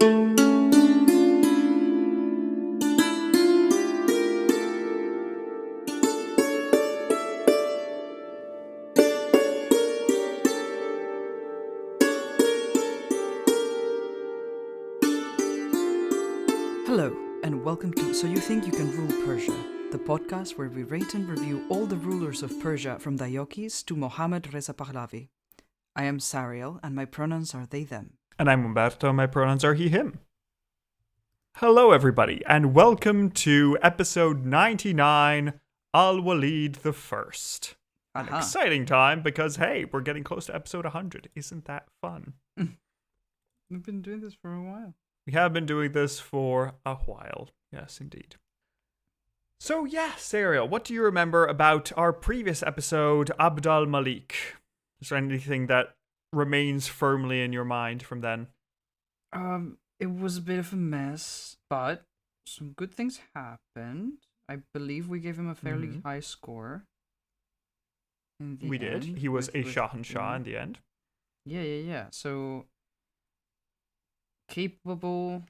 Hello, and welcome to So You Think You Can Rule Persia, the podcast where we rate and review all the rulers of Persia from Diocles to Mohammad Reza Pahlavi. I am Sariel, and my pronouns are they, them. And I'm Umberto, my pronouns are he, him. Hello, everybody, and welcome to episode 99, Al-Walid I. An exciting time because, hey, we're getting close to episode 100. Isn't that fun? We've been doing this for a while. We have been doing this for a while. Yes, indeed. So, yes, Ariel, what do you remember about our previous episode, Abd al-Malik? Is there anything that remains firmly in your mind from then? It was a bit of a mess, but some good things happened. I believe we gave him a fairly high score. We did. He was a Shahanshah in the end. Yeah. So, capable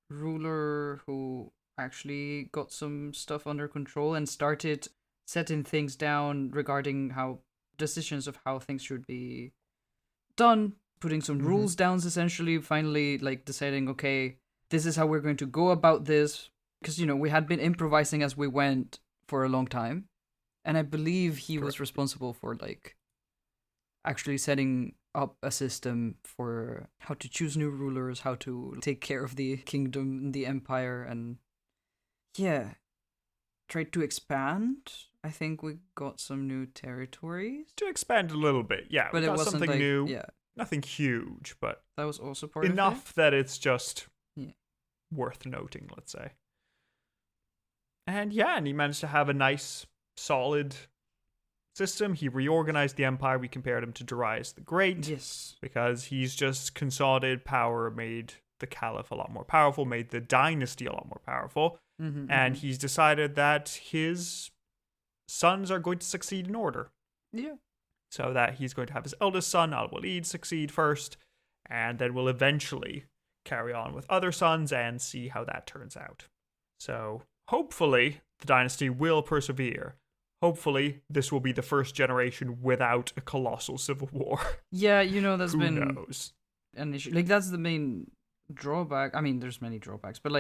ruler who actually got some stuff under control and started setting things down regarding how decisions of how things should be done, putting some rules down, essentially, finally deciding, okay, this is how we're going to go about this, because we had been improvising as we went for a long time, and I believe he was responsible for actually setting up a system for how to choose new rulers, how to take care of the kingdom and the empire, and tried to expand. I think we got some new territories. To expand a little bit, yeah. But we it got wasn't something new. Yeah. Nothing huge, but that was also part enough of that it's just worth noting, let's say. And he managed to have a nice, solid system. He reorganized the empire. We compared him to Darius the Great. Yes. Because he's just consolidated power, made the caliph a lot more powerful, made the dynasty a lot more powerful. And he's decided that his sons are going to succeed in order. Yeah. So that he's going to have his eldest son, Al-Walid, succeed first, and then will eventually carry on with other sons and see how that turns out. So hopefully the dynasty will persevere. Hopefully this will be the first generation without a colossal civil war. Yeah, that's Who been knows? an issue. That's the main drawback. I mean, there's many drawbacks, but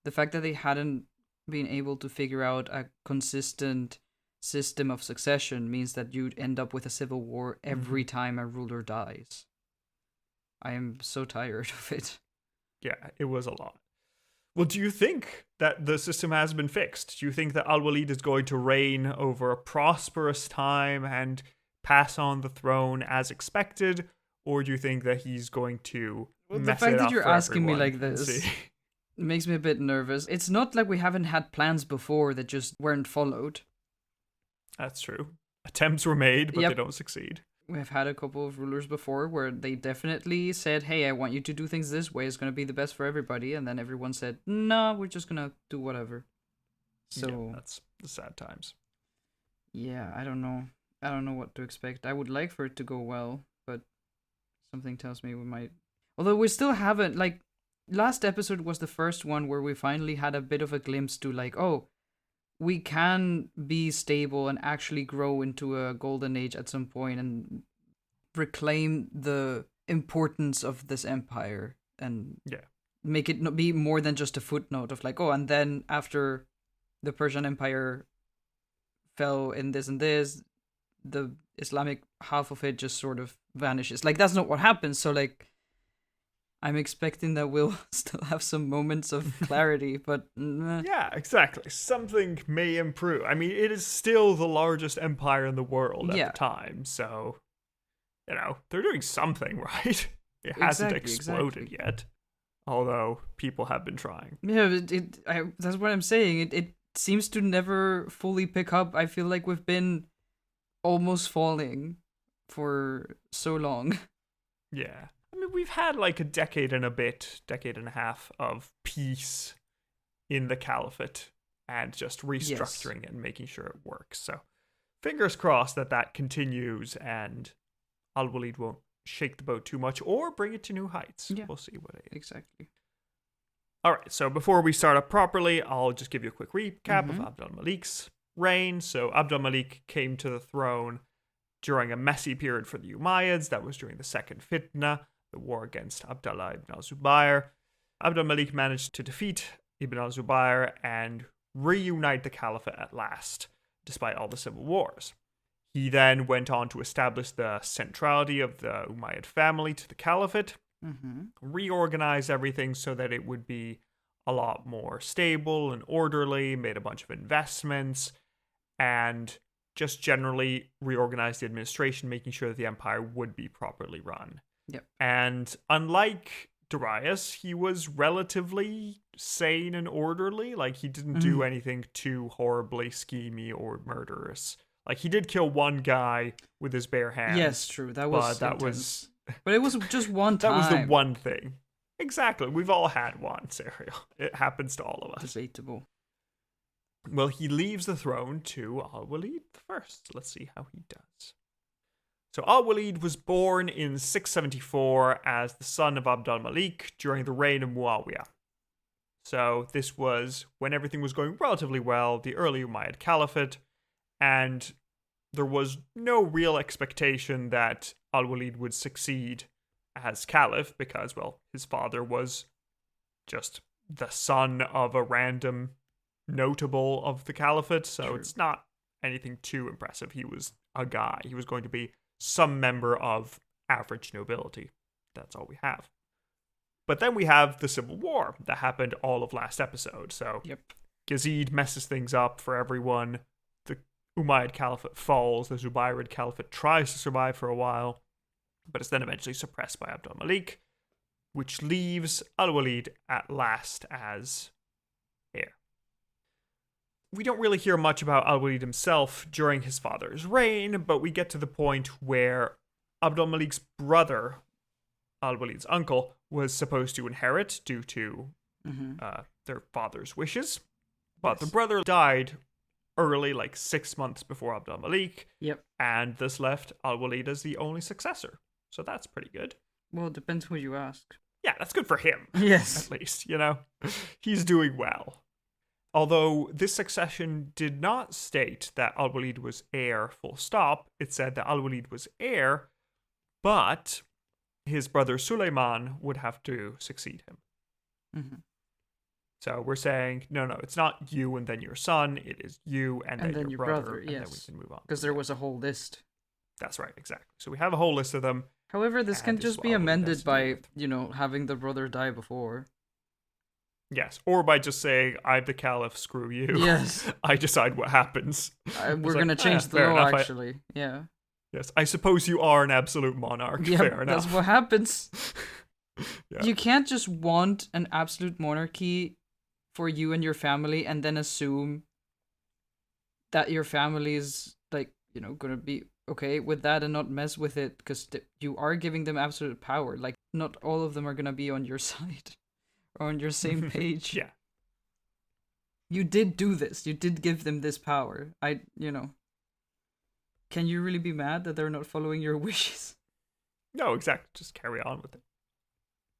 the fact that they hadn't been able to figure out a consistent system of succession means that you'd end up with a civil war every time a ruler dies. I am so tired of it. Yeah, it was a lot. Well, do you think that the system has been fixed? Do you think that Al-Walid is going to reign over a prosperous time and pass on the throne as expected? Or do you think that he's going to mess it up? The fact that you're asking me like this it makes me a bit nervous. It's not like we haven't had plans before that just weren't followed. That's true. Attempts were made, but they don't succeed. We've had a couple of rulers before where they definitely said, hey, I want you to do things this way. It's going to be the best for everybody. And then everyone said, no, we're just going to do whatever. So that's the sad times. Yeah, I don't know. I don't know what to expect. I would like for it to go well, but something tells me we might. Although we still haven't, last episode was the first one where we finally had a bit of a glimpse to we can be stable and actually grow into a golden age at some point and reclaim the importance of this empire and make it not be more than just a footnote of and then after the Persian Empire fell in this and this, the Islamic half of it just sort of vanishes. That's not what happens. So I'm expecting that we'll still have some moments of clarity, but... Yeah, exactly. Something may improve. I mean, it is still the largest empire in the world at the time, so, they're doing something, right? It hasn't exploded yet, although people have been trying. Yeah, that's what I'm saying. It seems to never fully pick up. I feel like we've been almost falling for so long. Yeah. I mean, we've had a decade and a half of peace in the caliphate and just restructuring it and making sure it works. So fingers crossed that continues and Al-Walid won't shake the boat too much or bring it to new heights. Yeah. We'll see what it is. Exactly. All right, so before we start up properly, I'll just give you a quick recap of Mhm. Abd al-Malik's reign. So Abd al-Malik came to the throne during a messy period for the Umayyads. That was during the Second Fitna, the war against Abdullah ibn al-Zubayr. Abd al-Malik managed to defeat Ibn al-Zubayr and reunite the caliphate at last, despite all the civil wars. He then went on to establish the centrality of the Umayyad family to the caliphate, reorganize everything so that it would be a lot more stable and orderly, made a bunch of investments, and just generally reorganized the administration, making sure that the empire would be properly run. Yep. And unlike Darius, he was relatively sane and orderly. Like, he didn't do anything too horribly schemy or murderous. Like, he did kill one guy with his bare hands. Yes, true. That was that intense. was But it was just one time. that was the one thing. Exactly. We've all had one, Serial. It happens to all of us. Debatable. Well, he leaves the throne to Al-Walid I. Let's see how he does. So Al-Walid was born in 674 as the son of Abd al-Malik during the reign of Muawiyah. So this was when everything was going relatively well, the early Umayyad Caliphate, and there was no real expectation that Al-Walid would succeed as caliph because, well, his father was just the son of a random notable of the caliphate, so True. It's not anything too impressive. He was a guy. He was going to be some member of average nobility. That's all we have. But then we have the civil war that happened all of last episode. So Yep. Yazid messes things up for everyone. The Umayyad Caliphate falls. The Zubayrid Caliphate tries to survive for a while, but it's then eventually suppressed by Abd al-Malik, which leaves Al-Walid at last as heir. We don't really hear much about Al-Walid himself during his father's reign, but we get to the point where Abd al-Malik's brother, Al-Walid's uncle, was supposed to inherit due to their father's wishes. But the brother died early, like 6 months before Abd al-Malik. Yep. And this left Al-Walid as the only successor. So that's pretty good. Well, it depends who you ask. Yeah, that's good for him. Yes. At least, he's doing well. Although this succession did not state that Al-Walid was heir full stop, it said that Al-Walid was heir, but his brother Suleiman would have to succeed him. So we're saying, no, it's not you and then your son, it is you and then your brother, and then we yes. can move on. Because there was a whole list. That's right, exactly. So we have a whole list of them. However, this can And just it's be what Al-Walid amended has to by, deal with. having the brother die before. Yes, or by just saying, I'm the caliph, screw you. Yes. I decide what happens. We're going to change the fair law, enough, actually. Yeah. Yes, I suppose you are an absolute monarch. Yeah, Fair enough. that's what happens. Yeah. You can't just want an absolute monarchy for you and your family and then assume that your family is, going to be okay with that and not mess with it, because you are giving them absolute power. Like, not all of them are going to be on your side or on your same page. Yeah. You did do this. You did give them this power. Can you really be mad that they're not following your wishes? No, exactly. Just carry on with it.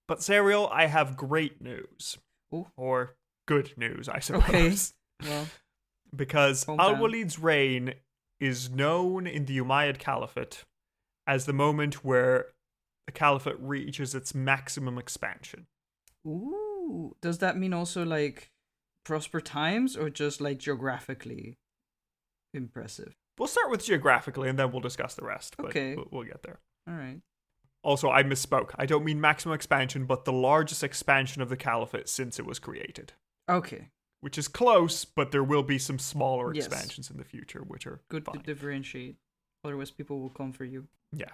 But Serial, I have great news. Ooh. Or good news, I suppose. Okay. Well, because calm down. Al-Walid's reign is known in the Umayyad Caliphate as the moment where the Caliphate reaches its maximum expansion. ooh. Does that mean also, prosper times, or just, geographically impressive? We'll start with geographically and then we'll discuss the rest. But Okay. we'll get there. All right. Also, I misspoke. I don't mean maximum expansion, but the largest expansion of the Caliphate since it was created. Okay. Which is close, but there will be some smaller Yes. expansions in the future, which are Good fine. to differentiate. Otherwise, people will come for you. Yeah.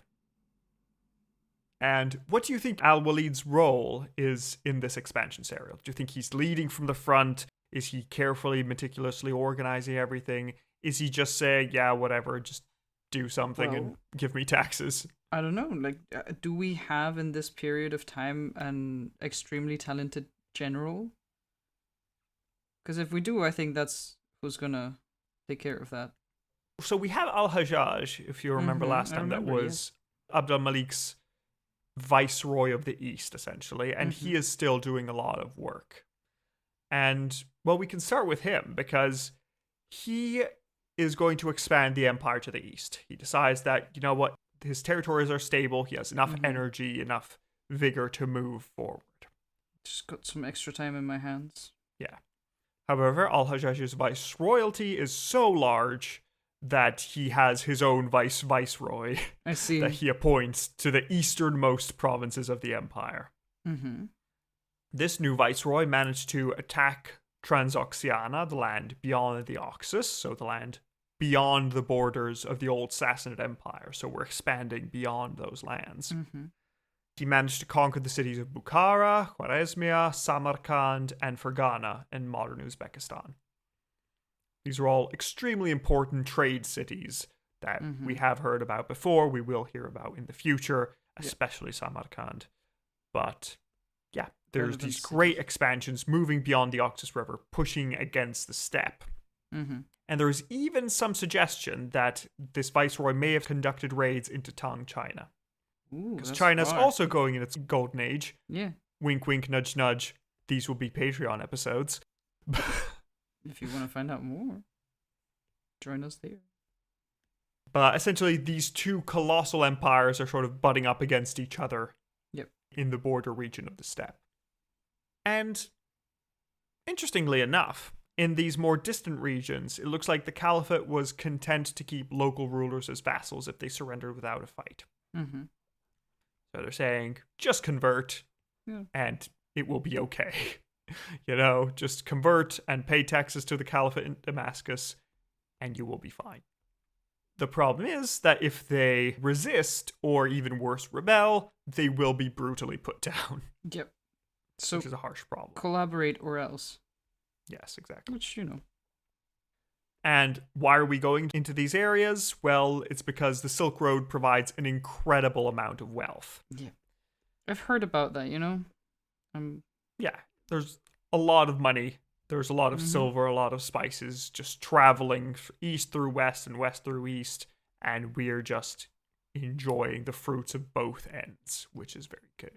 And what do you think Al-Walid's role is in this expansion serial? Do you think he's leading from the front? Is he carefully, meticulously organizing everything? Is he just saying, yeah, whatever, just do something and Well- give me taxes? I don't know. Do we have in this period of time an extremely talented general? Because if we do, I think that's who's gonna take care of that. So we have Al-Hajjaj, if you remember last I time, that remember, was Abd al-Malik's viceroy of the East, essentially, and he is still doing a lot of work. And, well, we can start with him, because he is going to expand the empire to the east. He decides that, you know what, his territories are stable, he has enough energy, enough vigor to move forward. Just got some extra time in my hands. Yeah. However, Al-Hajjaj's viceroyalty is so large that he has his own viceroy I see. that he appoints to the easternmost provinces of the empire. This new viceroy managed to attack Transoxiana, the land beyond the Oxus, so the land beyond the borders of the old Sassanid Empire. So we're expanding beyond those lands. He managed to conquer the cities of Bukhara, Khwarezmia, Samarkand, and Fergana in modern Uzbekistan. These are all extremely important trade cities that we have heard about before, we will hear about in the future, especially Samarkand. But yeah, there's these great expansions moving beyond the Oxus River, pushing against the steppe. And there is even some suggestion that this viceroy may have conducted raids into Tang China. Because China's also going in its golden age. Yeah. Wink, wink, nudge, nudge. These will be Patreon episodes. If you want to find out more, join us there. But essentially, these two colossal empires are sort of butting up against each other in the border region of the steppe. And interestingly enough, in these more distant regions, it looks like the caliphate was content to keep local rulers as vassals if they surrendered without a fight. So they're saying, just convert, and it will be okay. You know, just convert and pay taxes to the caliphate in Damascus, and you will be fine. The problem is that if they resist, or even worse, rebel, they will be brutally put down. Yep. So which is a harsh problem. Collaborate or else. Yes, exactly. Which, you know. And why are we going into these areas? Well, it's because the Silk Road provides an incredible amount of wealth. Yeah. I've heard about that, you know? Yeah, there's a lot of money. There's a lot of silver, a lot of spices, just traveling east through west and west through east. And we're just enjoying the fruits of both ends, which is very good.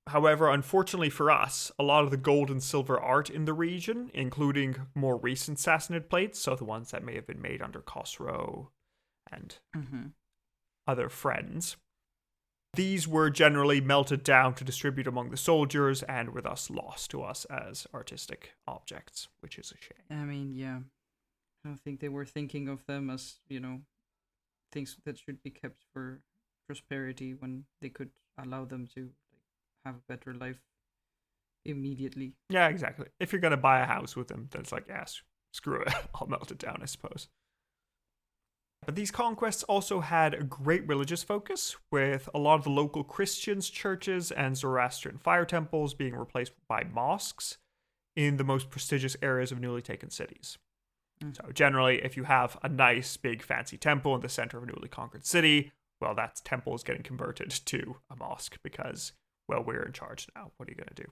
However, unfortunately for us, a lot of the gold and silver art in the region, including more recent Sassanid plates, so the ones that may have been made under Khosrow and other friends, these were generally melted down to distribute among the soldiers and were thus lost to us as artistic objects, which is a shame. I mean, yeah. I don't think they were thinking of them as, you know, things that should be kept for prosperity when they could allow them to have a better life immediately. Yeah, exactly. If you're going to buy a house with them, then it's like, yeah, screw it. I'll melt it down, I suppose. But these conquests also had a great religious focus, with a lot of the local Christians, churches, and Zoroastrian fire temples being replaced by mosques in the most prestigious areas of newly taken cities. So generally, if you have a nice, big, fancy temple in the center of a newly conquered city, well, that temple is getting converted to a mosque because, well, we're in charge now. What are you going to do?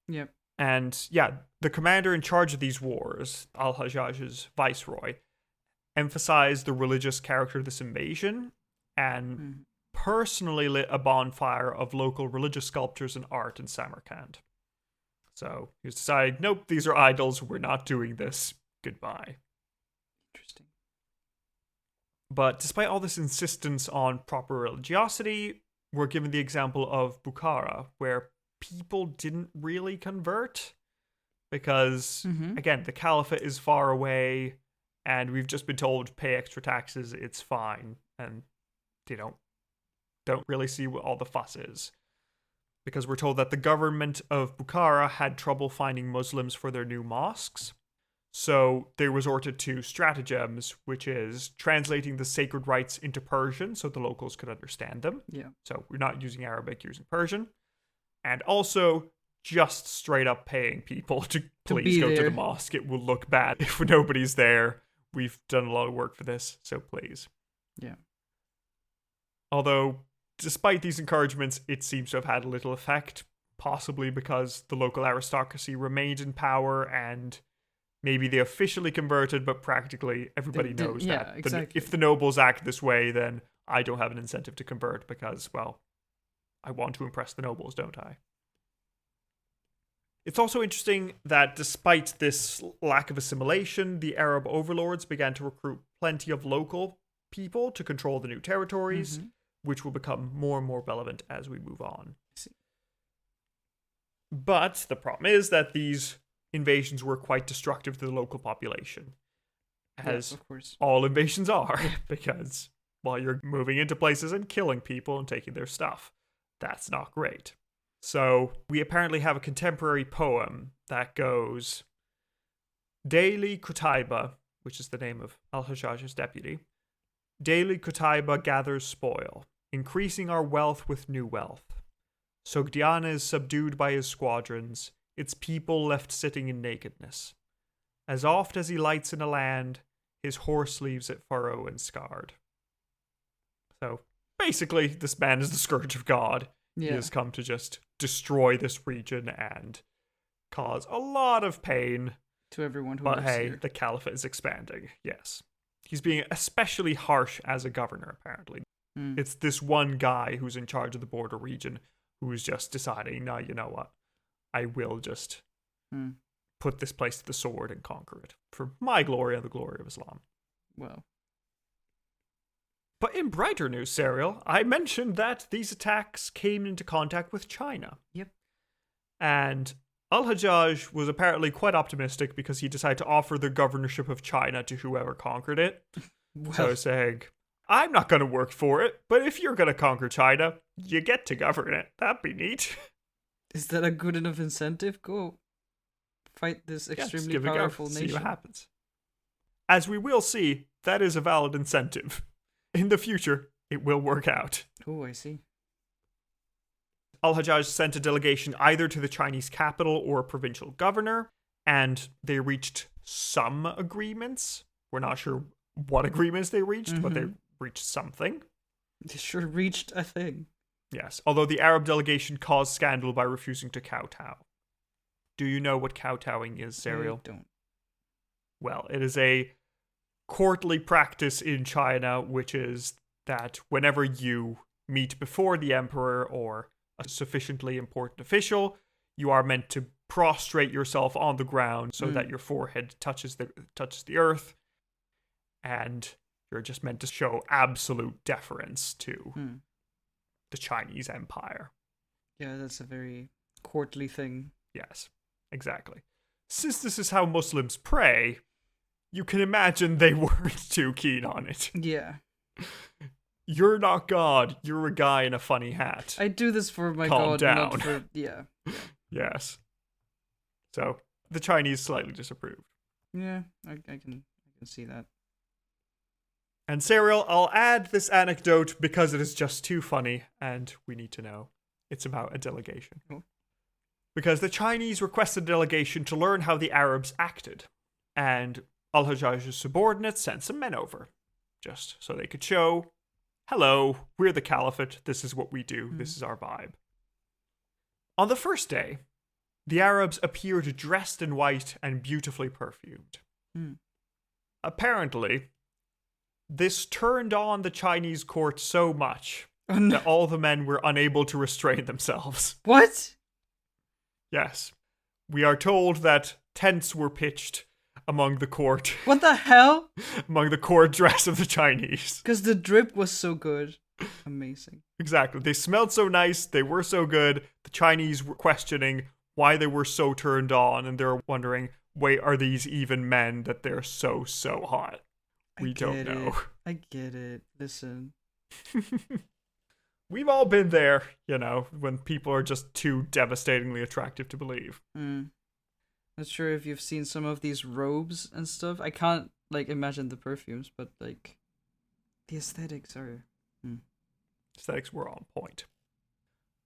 Yep. And yeah, the commander in charge of these wars, Al-Hajjaj's viceroy, emphasized the religious character of this invasion and personally lit a bonfire of local religious sculptures and art in Samarkand. So he was decided, nope, these are idols. We're not doing this. Goodbye. Interesting. But despite all this insistence on proper religiosity, we're given the example of Bukhara, where people didn't really convert because, again, the caliphate is far away, and we've just been told pay extra taxes, it's fine, and they don't really see what all the fuss is. Because we're told that the government of Bukhara had trouble finding Muslims for their new mosques, so they resorted to stratagems, which is translating the sacred rites into Persian so the locals could understand them. Yeah. So we're not using Arabic, using Persian. And also just straight up paying people to please go to the mosque. It will look bad if nobody's there. We've done a lot of work for this, so please. Yeah. Although, despite these encouragements, it seems to have had little effect, possibly because the local aristocracy remained in power and maybe they officially converted, but practically everybody knows that exactly. if the nobles act this way, then I don't have an incentive to convert because, well, I want to impress the nobles, don't I? It's also interesting that despite this lack of assimilation, the Arab overlords began to recruit plenty of local people to control the new territories, which will become more and more relevant as we move on. But the problem is that these invasions were quite destructive to the local population, as of course. all invasions are, because while you're moving into places and killing people and taking their stuff, that's not great. So we apparently have a contemporary poem that goes, Daily Qutayba, which is the name of Al-Hajjaj's deputy, daily Qutayba gathers spoil, increasing our wealth with new wealth. Sogdiana is subdued by his squadrons, its people left sitting in nakedness. As oft as he lights in a land, his horse leaves it furrow and scarred. So basically, this man is the scourge of God. Yeah. He has come to just destroy this region and cause a lot of pain. To everyone who But lives hey, here. the caliphate is expanding, yes. He's being especially harsh as a governor, apparently. It's this one guy who's in charge of the border region who's just deciding, no, you know what? I will just put this place to the sword and conquer it for my glory and the glory of Islam. Well. But in brighter news, Serial, I mentioned that these attacks came into contact with China. Yep. And Al-Hajjaj was apparently quite optimistic because he decided to offer the governorship of China to whoever conquered it. Well. So saying, I'm not going to work for it, but if you're going to conquer China, you get to govern it. That'd be neat. Is that a good enough incentive? Go fight this extremely give it a go. powerful nation. See what happens. As we will see, that is a valid incentive. In the future, it will work out. Oh, I see. Al-Hajjaj sent a delegation either to the Chinese capital or a provincial governor, and they reached some agreements. We're not sure what agreements they reached, but they reached something. They sure reached a thing. Yes, although the Arab delegation caused scandal by refusing to kowtow. Do you know what kowtowing is, Serial? I don't. Well, it is a courtly practice in China, which is that whenever you meet before the emperor or a sufficiently important official, you are meant to prostrate yourself on the ground so that your forehead touches the earth, and you're just meant to show absolute deference to the Chinese empire. Yeah, that's a very courtly thing. Yes, exactly. Since this is how Muslims pray, you can imagine they weren't too keen on it. Yeah. You're not God. You're a guy in a funny hat. I do this for my Calm god, down. not for... Yeah. Yes. So, the Chinese slightly disapproved. Yeah, I can see that. And Serial, I'll add this anecdote because it is just too funny and we need to know. It's about a delegation. Oh. Because the Chinese requested a delegation to learn how the Arabs acted. And Al-Hajjaj's subordinates sent some men over, just so they could show, hello, we're the caliphate, this is what we do, this is our vibe. On the first day, the Arabs appeared dressed in white and beautifully perfumed. Apparently, this turned on the Chinese court so much that all the men were unable to restrain themselves. What? Yes. We are told that tents were pitched among the court. What the hell? Among the court dress of the Chinese. Because the drip was so good. Amazing. Exactly. They smelled so nice. They were so good. The Chinese were questioning why they were so turned on. And they're wondering, wait, are these even men that they're so hot? We don't know. I get it. Listen. We've all been there, when people are just too devastatingly attractive to believe. Not sure if you've seen some of these robes and stuff. I can't, imagine the perfumes, but, the aesthetics are... Aesthetics were on point.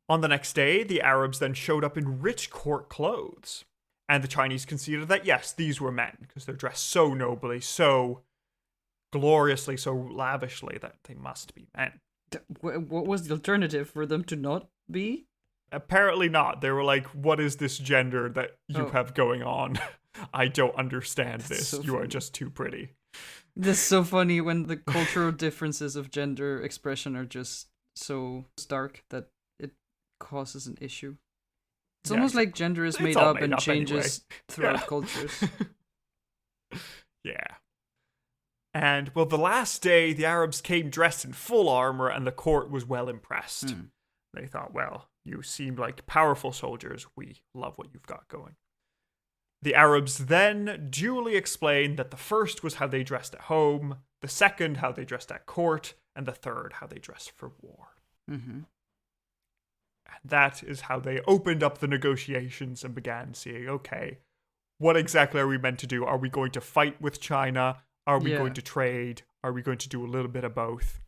On the next day, the Arabs then showed up in rich court clothes. And the Chinese conceded that, yes, these were men, because they're dressed so nobly, so gloriously, so lavishly, that they must be men. What was the alternative for them to not be? Apparently not. They were like, what is this gender that you have going on? I don't understand this. So you are funny. just too pretty. This is so funny when the cultural differences of gender expression are just so stark that it causes an issue. It's Yeah, almost like exactly. gender is It's made all up made and up anyway. changes throughout Yeah. cultures. Yeah. And, well, the last day, the Arabs came dressed in full armor, and the court was well impressed. They thought, well, you seem like powerful soldiers. We love what you've got going. The Arabs then duly explained that the first was how they dressed at home, the second how they dressed at court, and the third how they dressed for war. Mm-hmm. And that is how they opened up the negotiations and began seeing, okay, what exactly are we meant to do? Are we going to fight with China? Are we going to trade? Are we going to do a little bit of both?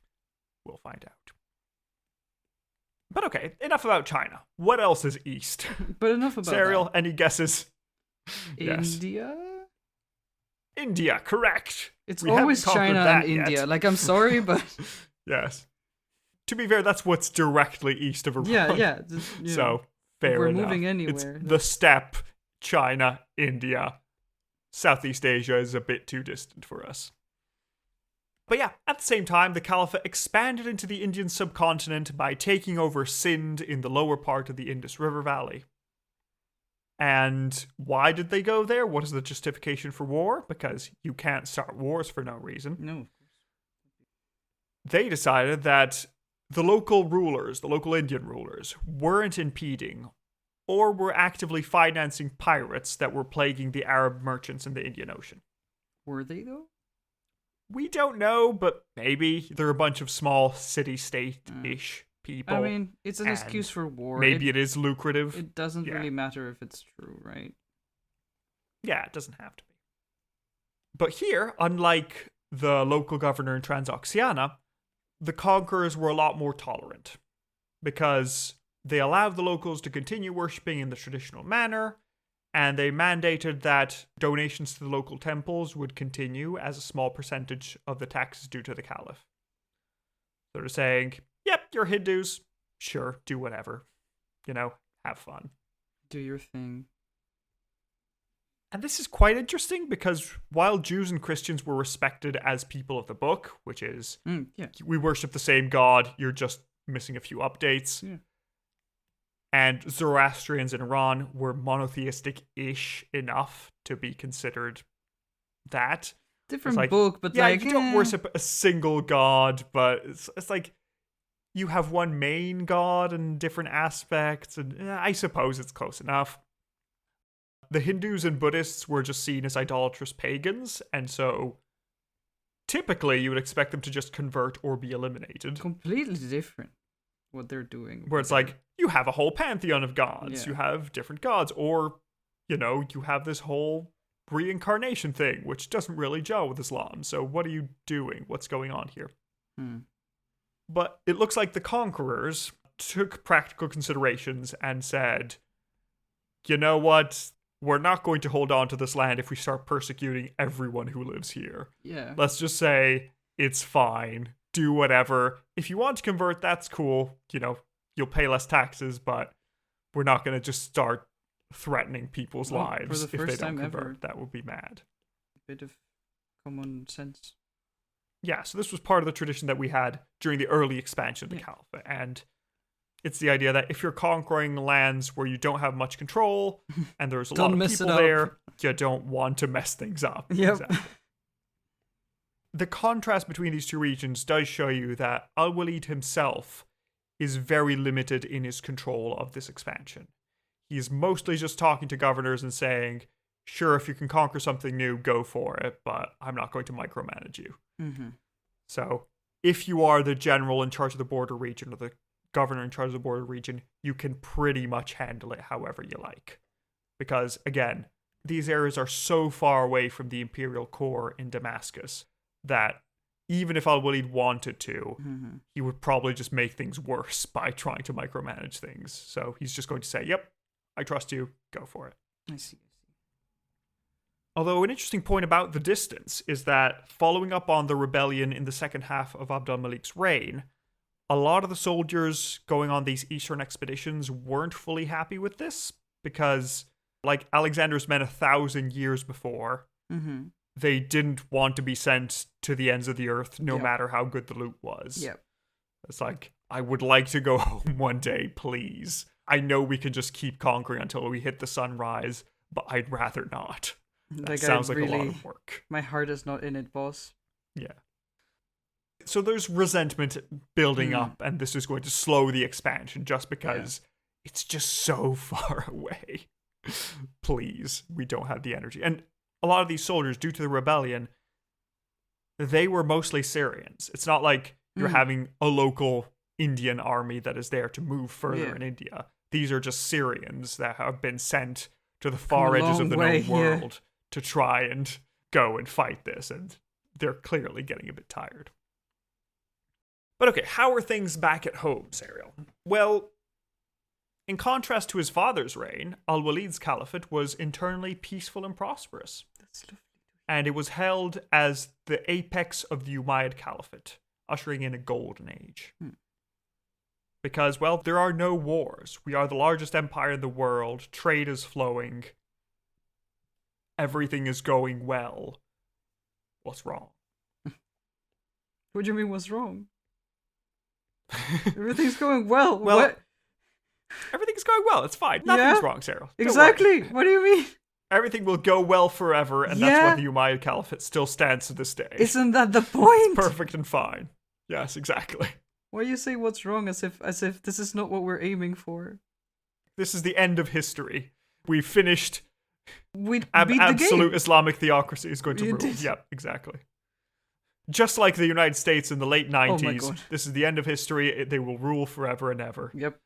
We'll find out. But okay, enough about China. What else is east? But enough about Serial, that. any guesses? Yes. India? India, correct. It's We always haven't conquered China that and yet. India. Like, I'm sorry, but Yes. To be fair, that's what's directly east of Iran. yeah. So, fair we're enough. moving anywhere. It's the steppe, China, India. Southeast Asia is a bit too distant for us. But yeah, at the same time, the Caliphate expanded into the Indian subcontinent by taking over Sindh in the lower part of the Indus River Valley. And why did they go there? What is the justification for war? Because you can't start wars for no reason. No. They decided that the local rulers, the local Indian rulers, weren't impeding or were actively financing pirates that were plaguing the Arab merchants in the Indian Ocean. Were they, though? We don't know, but maybe they're a bunch of small city-state-ish people. I mean, it's an excuse for war. Maybe it is lucrative. It doesn't really matter if it's true, right? Yeah, it doesn't have to be. But here, unlike the local governor in Transoxiana, the conquerors were a lot more tolerant because they allowed the locals to continue worshipping in the traditional manner, and they mandated that donations to the local temples would continue as a small percentage of the taxes due to the caliph. So they're saying, yep, you're Hindus, sure, do whatever. Have fun. Do your thing. And this is quite interesting because while Jews and Christians were respected as people of the book, which is, we worship the same God, you're just missing a few updates. Yeah. And Zoroastrians in Iran were monotheistic-ish enough to be considered that. Different book, but you don't worship a single god, but it's like you have one main god and different aspects, and I suppose it's close enough. The Hindus and Buddhists were just seen as idolatrous pagans, and so typically you would expect them to just convert or be eliminated. Completely different what they're doing. Where it's like, you have a whole pantheon of gods, Yeah. you have different gods, or, you have this whole reincarnation thing, which doesn't really gel with Islam, so what are you doing? What's going on here? But it looks like the conquerors took practical considerations and said, you know what? We're not going to hold on to this land if we start persecuting everyone who lives here. Yeah. Let's just say it's fine. Do whatever. If you want to convert, that's cool. You'll pay less taxes, but we're not going to just start threatening people's lives for the if they first don't time convert. ever. That would be mad. A bit of common sense. Yeah, so this was part of the tradition that we had during the early expansion of the Caliphate. And it's the idea that if you're conquering lands where you don't have much control and there's a lot of people there, you don't want to mess things up. Yep. Exactly. The contrast between these two regions does show you that Al-Walid himself is very limited in his control of this expansion. He's mostly just talking to governors and saying, sure, if you can conquer something new, go for it, but I'm not going to micromanage you. Mm-hmm. So if you are the general in charge of the border region or the governor in charge of the border region, you can pretty much handle it however you like. Because, again, these areas are so far away from the imperial core in Damascus that even if Al-Walid wanted to, he would probably just make things worse by trying to micromanage things. So he's just going to say, yep, I trust you, go for it. I see. Although an interesting point about the distance is that following up on the rebellion in the second half of Abd al-Malik's reign, a lot of the soldiers going on these eastern expeditions weren't fully happy with this because, like Alexander's men 1,000 years before, they didn't want to be sent to the ends of the earth, no Yeah. matter how good the loot was. Yeah. It's like, I would like to go home one day, please. I know we can just keep conquering until we hit the sunrise, but I'd rather not. That sounds like a lot of work. My heart is not in it, boss. Yeah. So there's resentment building up, and this is going to slow the expansion just because it's just so far away. Please, we don't have the energy. And a lot of these soldiers, due to the rebellion, they were mostly Syrians. It's not like you're having a local Indian army that is there to move further in India. These are just Syrians that have been sent to the far edges of the known world to try and go and fight this, and they're clearly getting a bit tired. But okay, how are things back at home, Serial? Well, in contrast to his father's reign, Al-Walid's caliphate was internally peaceful and prosperous. That's lovely. And it was held as the apex of the Umayyad Caliphate, ushering in a golden age. Because, well, there are no wars. We are the largest empire in the world. Trade is flowing. Everything is going well. What's wrong? What do you mean, what's wrong? Everything's going well. Well, what? Everything's going well. It's fine. Nothing's wrong, Sarah. Don't Exactly. worry. What do you mean? Everything will go well forever, and that's why the Umayyad Caliphate still stands to this day. Isn't that the point? Perfect and fine. Yes, exactly. Why you say what's wrong as if this is not what we're aiming for? This is the end of history. We've finished. We beat the absolute game. Islamic theocracy is going to rule. did. Yep, exactly. Just like the United States in the late 90s, God. this is the end of history. They will rule forever and ever. Yep.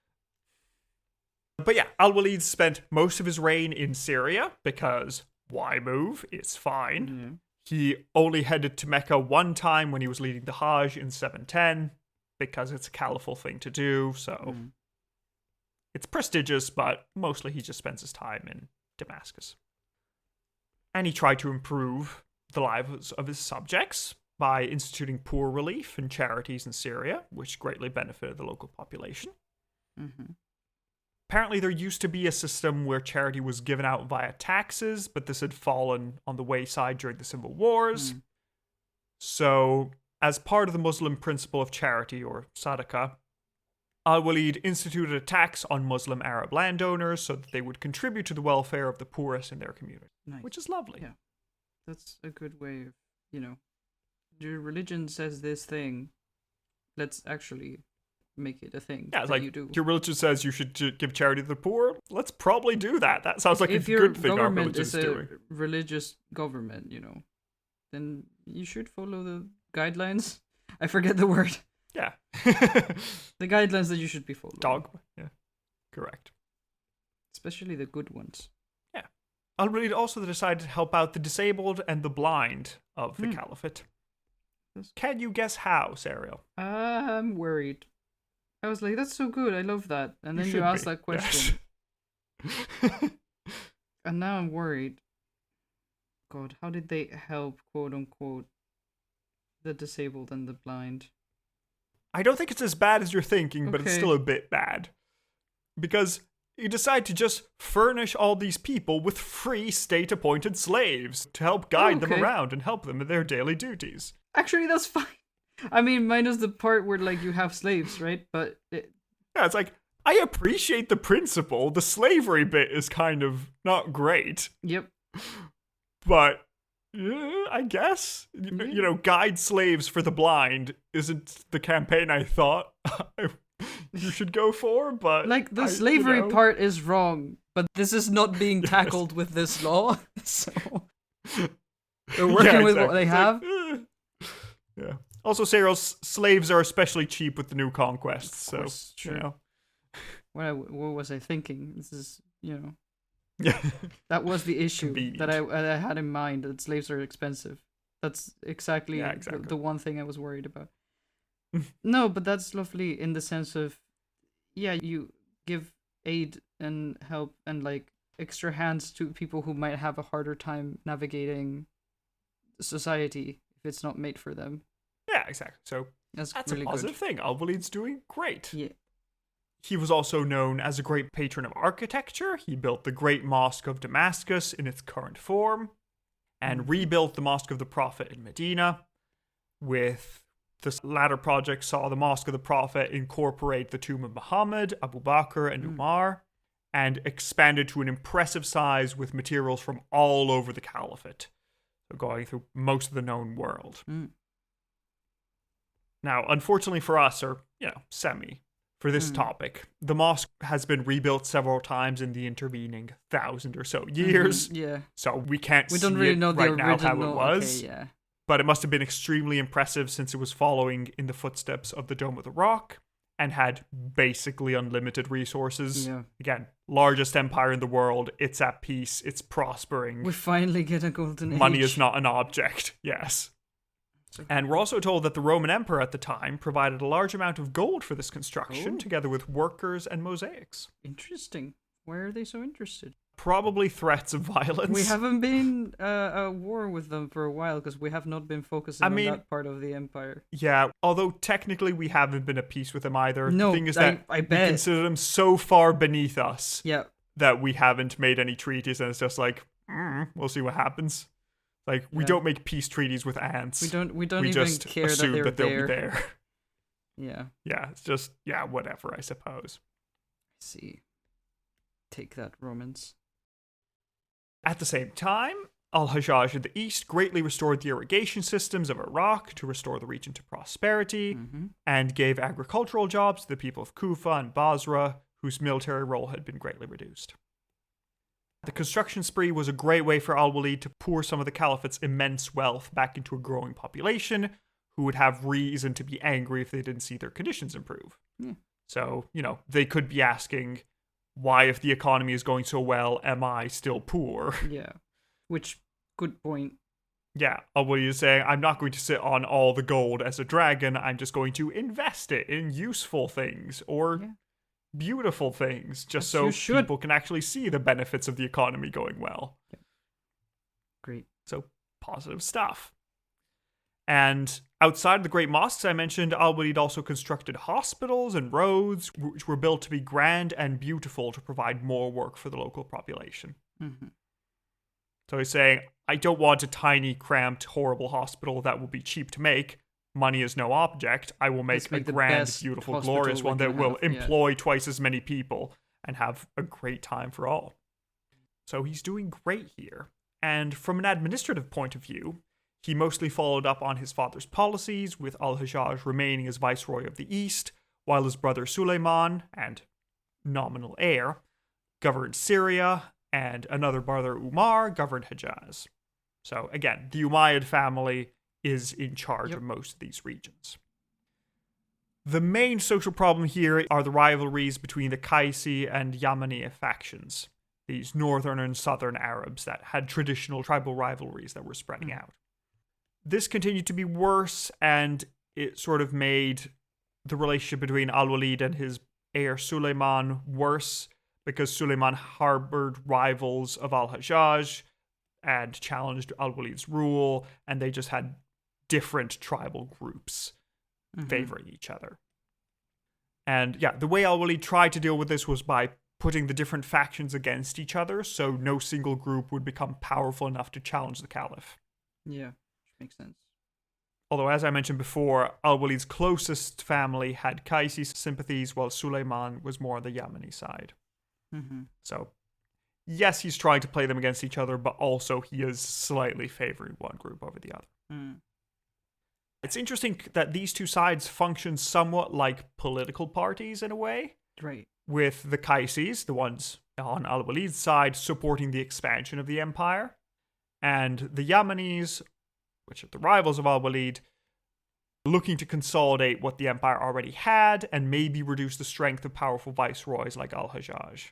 But yeah, Al-Walid spent most of his reign in Syria because why move? It's fine. He only headed to Mecca one time when he was leading the Hajj in 710 because it's a caliphal thing to do, so it's prestigious, but mostly he just spends his time in Damascus. And he tried to improve the lives of his subjects by instituting poor relief and charities in Syria, which greatly benefited the local population. Apparently, there used to be a system where charity was given out via taxes, but this had fallen on the wayside during the civil wars. So, as part of the Muslim principle of charity, or sadaqah, Al-Walid instituted a tax on Muslim Arab landowners so that they would contribute to the welfare of the poorest in their community, which is lovely. Yeah, that's a good way of, your religion says this thing, let's actually make it a thing. Yeah, it's that like you do. Your religion says you should give charity to the poor. Let's probably do that. That sounds like if a your good thing our government religion is is a doing. religious government, then you should follow the guidelines. I forget the word. Yeah. The guidelines that you should be following. Dogma. Yeah. Correct. Especially the good ones. Yeah. Al-Walid also decided to help out the disabled and the blind of the caliphate. Can you guess how, Serial? I'm worried. I was like, that's so good. I love that. And then you should asked be. that question. Yes. And now I'm worried. God, how did they help, quote unquote, the disabled and the blind? I don't think it's as bad as you're thinking, but it's Okay. still a bit bad. Because you decide to just furnish all these people with free state-appointed slaves to help guide them Okay. around and help them in their daily duties. Actually, that's fine. I mean, minus the part where, you have slaves, right? But Yeah, it's like, I appreciate the principle. The slavery bit is kind of not great. yep. But, I guess. Guide slaves for the blind isn't the campaign I thought you should go for, but... The slavery part is wrong, but this is not being tackled with this law, so... They're working with what they have. Yeah. Also, Sarah's slaves are especially cheap with the new conquests, so, course, sure. What was I thinking? This is, Yeah. that was the issue Convenient. that I had in mind, that slaves are expensive. That's exactly, exactly. The one thing I was worried about. No, but that's lovely in the sense of, you give aid and help and extra hands to people who might have a harder time navigating society if it's not made for them. Yeah, exactly. So That's a really positive good. thing. Al-Walid's doing great. Yeah. He was also known as a great patron of architecture. He built the Great Mosque of Damascus in its current form. and rebuilt the Mosque of the Prophet in Medina. With this latter project saw the Mosque of the Prophet incorporate the tomb of Muhammad, Abu Bakr, and Umar, and expanded to an impressive size with materials from all over the caliphate, so going through most of the known world. Now, unfortunately for us, or, semi, for this topic, the mosque has been rebuilt several times in the intervening 1,000 or so years. Yeah. So we can't We see don't really know the right original. now how it was. Okay, yeah. But it must have been extremely impressive since it was following in the footsteps of the Dome of the Rock and had basically unlimited resources. Yeah. Again, largest empire in the world. It's at peace. It's prospering. We finally get a golden age. Money is not an object. Yes. And we're also told that the Roman Emperor at the time provided a large amount of gold for this construction, together with workers and mosaics. Interesting. Why are they so interested? Probably threats of violence. We haven't been at war with them for a while because we have not been focusing on that part of the empire. Yeah, although technically we haven't been at peace with them either. No, the thing is that I we bet. consider them so far beneath us that we haven't made any treaties, and it's just like, we'll see what happens. Like, we don't make peace treaties with ants. We don't we even just care assume that they'll there. be there. Yeah. Yeah, it's just, whatever, I suppose. See. Take that, Romans. At the same time, Al-Hajjaj in the east greatly restored the irrigation systems of Iraq to restore the region to prosperity, and gave agricultural jobs to the people of Kufa and Basra, whose military role had been greatly reduced. The construction spree was a great way for Al-Walid to pour some of the caliphate's immense wealth back into a growing population, who would have reason to be angry if they didn't see their conditions improve. Yeah. So, they could be asking, why, if the economy is going so well, am I still poor? Yeah. Which, good point. Yeah, Al-Walid is saying, I'm not going to sit on all the gold as a dragon, I'm just going to invest it in useful things, or beautiful things, just so people can actually see the benefits of the economy going well. Yeah. Great. So, positive stuff. And outside the great mosques I mentioned, Al-Walid also constructed hospitals and roads, which were built to be grand and beautiful to provide more work for the local population. So he's saying, I don't want a tiny, cramped, horrible hospital that will be cheap to make. Money is no object. I will make a grand, beautiful, glorious one that will employ twice as many people and have a great time for all. So he's doing great here. And from an administrative point of view, he mostly followed up on his father's policies, with Al-Hajjaj remaining as viceroy of the East, while his brother Suleiman, and nominal heir, governed Syria, and another brother Umar governed Hejaz. So again, the Umayyad family is in charge of most of these regions. The main social problem here are the rivalries between the Qaisi and Yamani factions, these northern and southern Arabs that had traditional tribal rivalries that were spreading out. This continued to be worse, and it sort of made the relationship between Al-Walid and his heir Suleiman worse, because Suleiman harbored rivals of Al-Hajjaj and challenged Al-Walid's rule, and they just had different tribal groups favoring each other. And the way Al-Walid tried to deal with this was by putting the different factions against each other, so no single group would become powerful enough to challenge the caliph. Yeah, makes sense. Although, as I mentioned before, Al-Walid's closest family had Qaisi sympathies, while Suleiman was more on the Yamani side. So, yes, he's trying to play them against each other, but also he is slightly favoring one group over the other. It's interesting that these two sides function somewhat like political parties in a way. Right. With the Qaisis, the ones on Al-Walid's side, supporting the expansion of the empire, and the Yamanis, which are the rivals of Al-Walid, looking to consolidate what the empire already had and maybe reduce the strength of powerful viceroys like Al-Hajjaj.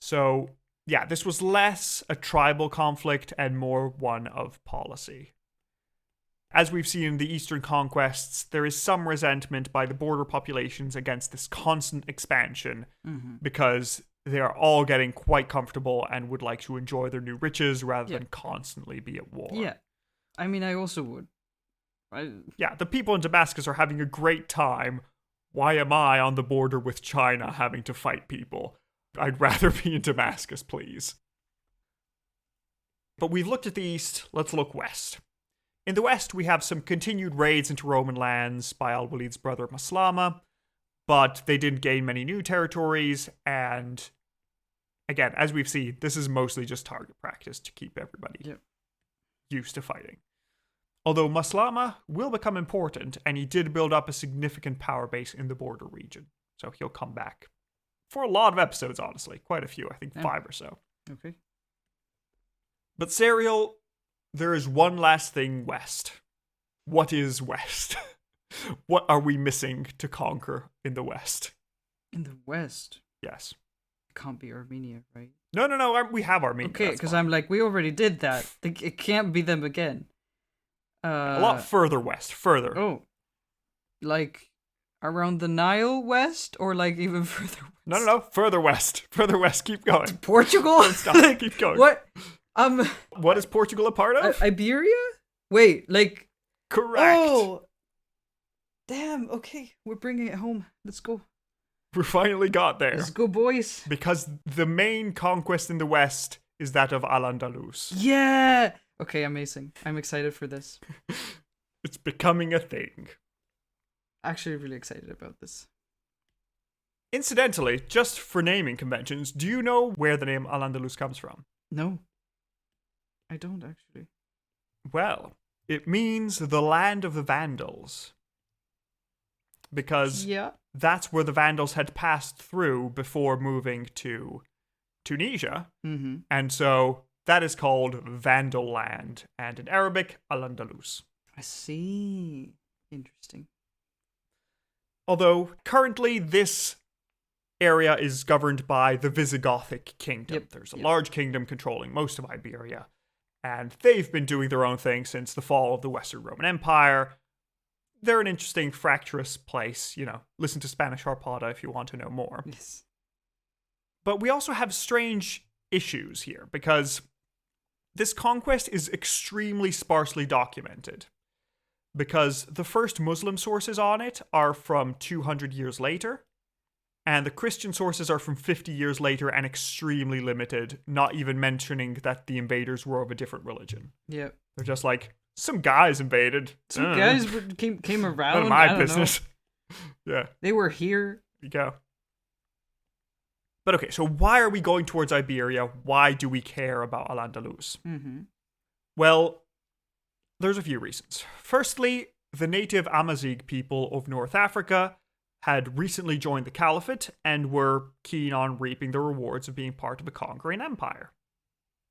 So, this was less a tribal conflict and more one of policy. As we've seen in the Eastern conquests, there is some resentment by the border populations against this constant expansion because they are all getting quite comfortable and would like to enjoy their new riches rather than constantly be at war. Yeah. I mean, I also would. The people in Damascus are having a great time. Why am I on the border with China having to fight people? I'd rather be in Damascus, please. But we've looked at the east, let's look west. In the west, we have some continued raids into Roman lands by Al-Walid's brother Maslama, but they didn't gain many new territories, and again, as we've seen, this is mostly just target practice to keep everybody used to fighting. Although Maslama will become important, and he did build up a significant power base in the border region, so he'll come back for a lot of episodes, honestly. Quite a few, I think 5 or so. Okay. But Serial, there is one last thing west. What is west? What are we missing to conquer in the west? In the west? Yes. It can't be Armenia, right? No, we have Armenia. Okay, because I'm like, we already did that. It can't be them again. A lot further west, further. Oh. Like, around the Nile west? Or like even further west? No, further west. Further west, keep going. To Portugal? Don't stop, keep going. What? What is Portugal a part of? Iberia? Wait, like... Correct. Oh! Damn, okay. We're bringing it home. Let's go. We finally got there. Let's go, boys. Because the main conquest in the west is that of al-Andalus. Yeah! Okay, amazing. I'm excited for this. It's becoming a thing. Actually really excited about this. Incidentally, just for naming conventions, do you know where the name Al-Andalus comes from? No. I don't, actually. Well, it means the land of the Vandals. Because that's where the Vandals had passed through before moving to Tunisia. Mm-hmm. And so that is called Vandal land, and in Arabic, Al-Andalus. I see. Interesting. Although currently this area is governed by the Visigothic kingdom. Yep. There's a large kingdom controlling most of Iberia, and they've been doing their own thing since the fall of the Western Roman Empire. They're an interesting, fractious place. You know, listen to Spanish Harpada if you want to know more. Yes. But we also have strange issues here, because this conquest is extremely sparsely documented. Because the first Muslim sources on it are from 200 years later, and the Christian sources are from 50 years later and extremely limited, not even mentioning that the invaders were of a different religion. Yeah. They're just like, some guys invaded. Some guys came around. None of my business. Yeah. They were here. There you go. But okay, so why are we going towards Iberia? Why do we care about Al-Andalus? Mm-hmm. Well, there's a few reasons. Firstly, the native Amazigh people of North Africa had recently joined the caliphate and were keen on reaping the rewards of being part of a conquering empire.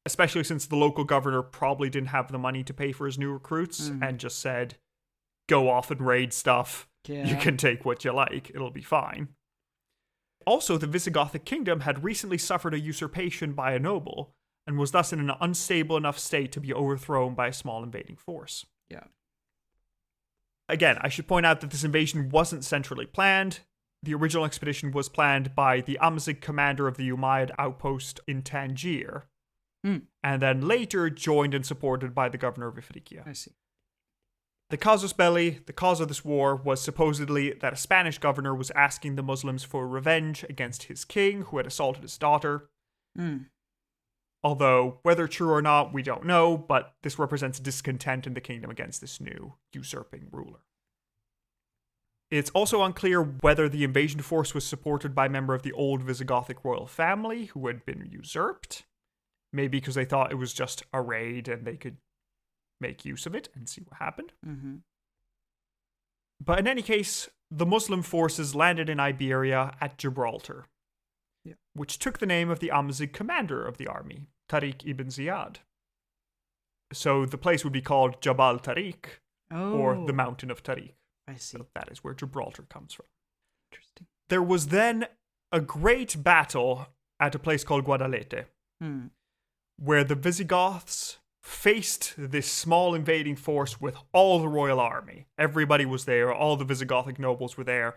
Especially since the local governor probably didn't have the money to pay for his new recruits and just said, go off and raid stuff. Yeah. You can take what you like. It'll be fine. Also, the Visigothic kingdom had recently suffered a usurpation by a noble, and was thus in an unstable enough state to be overthrown by a small invading force. Yeah. Again, I should point out that this invasion wasn't centrally planned. The original expedition was planned by the Amazigh commander of the Umayyad outpost in Tangier, and then later joined and supported by the governor of Ifriqiya. I see. The casus belli, the cause of this war, was supposedly that a Spanish governor was asking the Muslims for revenge against his king, who had assaulted his daughter. Although, whether true or not, we don't know, but this represents discontent in the kingdom against this new usurping ruler. It's also unclear whether the invasion force was supported by a member of the old Visigothic royal family who had been usurped. Maybe because they thought it was just a raid and they could make use of it and see what happened. Mm-hmm. But in any case, the Muslim forces landed in Iberia at Gibraltar, which took the name of the Amazigh commander of the army, Tariq ibn Ziyad. So the place would be called Jabal Tariq, or the Mountain of Tariq. I see. So that is where Gibraltar comes from. Interesting. There was then a great battle at a place called Guadalete, where the Visigoths faced this small invading force with all the royal army. Everybody was there, all the Visigothic nobles were there.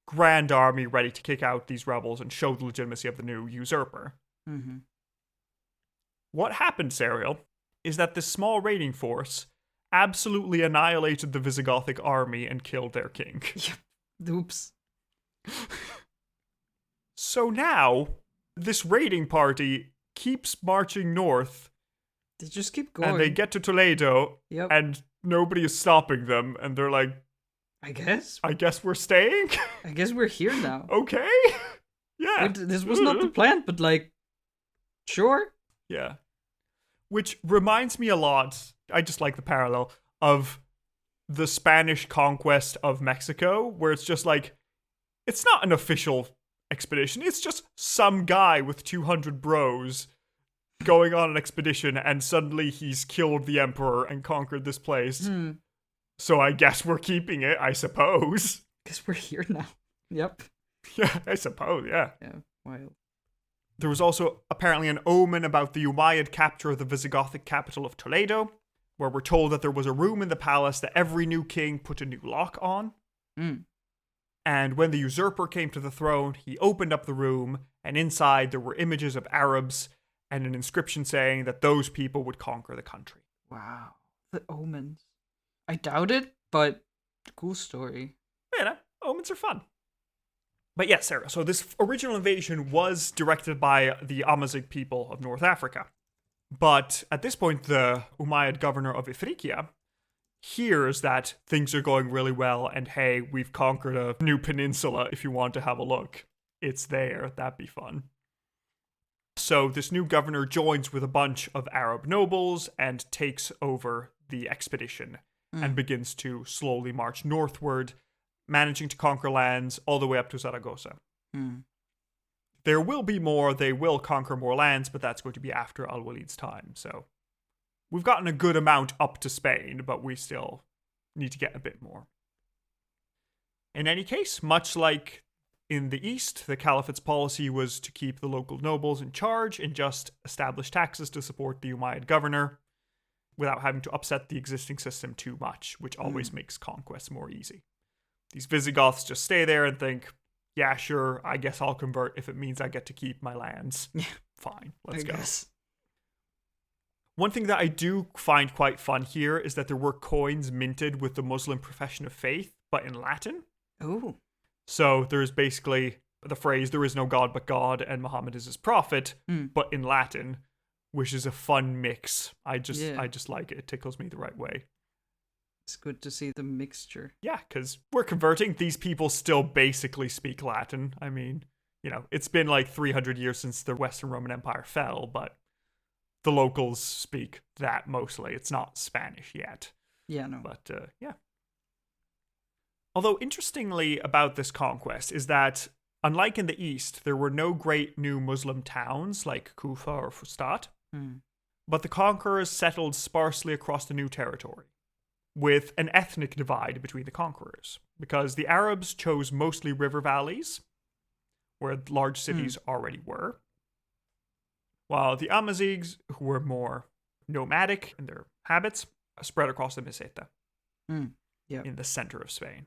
Grand army ready to kick out these rebels and show the legitimacy of the new usurper. Mm-hmm. What happened, Serial, is that this small raiding force absolutely annihilated the Visigothic army and killed their king. Oops. So now, this raiding party keeps marching north They just keep going. And they get to Toledo, Yep. and nobody is stopping them, and they're like, I guess. I guess we're staying? I guess we're here now. Okay. Yeah. This was not the plan, but like, sure. Yeah. Which reminds me a lot, I just like the parallel, of the Spanish conquest of Mexico, where it's just like, it's not an official expedition, it's just some guy with 200 bros going on an expedition, and suddenly he's killed the emperor and conquered this place. So I guess we're keeping it, I suppose. Guess we're here now. Yep. Yeah, I suppose, yeah. Yeah, wild. There was also apparently an omen about the Umayyad capture of the Visigothic capital of Toledo, where we're told that there was a room in the palace that every new king put a new lock on. And when the usurper came to the throne, he opened up the room, and inside there were images of Arabs and an inscription saying that those people would conquer the country. Wow. The omens. I doubt it, but cool story. You know, omens are fun. But yes, Sarah, so this original invasion was directed by the Amazigh people of North Africa. But at this point, the Umayyad governor of Ifriqiya hears that things are going really well, and hey, we've conquered a new peninsula if you want to have a look. It's there, that'd be fun. So this new governor joins with a bunch of Arab nobles and takes over the expedition and begins to slowly march northward, managing to conquer lands all the way up to Zaragoza. There will be more, they will conquer more lands, but that's going to be after Al-Walid's time. So we've gotten a good amount up to Spain, but we still need to get a bit more. In any case, much like in the East, the Caliphate's policy was to keep the local nobles in charge and just establish taxes to support the Umayyad governor without having to upset the existing system too much, which always makes conquests more easy. These Visigoths just stay there and think, yeah, sure, I guess I'll convert if it means I get to keep my lands. Yeah. Fine, let's go. Guess. One thing that I do find quite fun here is that there were coins minted with the Muslim profession of faith, but in Latin. Oh. So there's basically the phrase, there is no God but God, and Muhammad is his prophet, but in Latin, which is a fun mix. I just like it. It tickles me the right way. It's good to see the mixture. Yeah, because we're converting. These people still basically speak Latin. I mean, you know, it's been like 300 years since the Western Roman Empire fell, but the locals speak that mostly. It's not Spanish yet. Yeah, no. But, yeah. Although, interestingly about this conquest is that, unlike in the East, there were no great new Muslim towns like Kufa or Fustat, but the conquerors settled sparsely across the new territory, with an ethnic divide between the conquerors, because the Arabs chose mostly river valleys, where large cities already were, while the Amazighs, who were more nomadic in their habits, spread across the Meseta, in the center of Spain.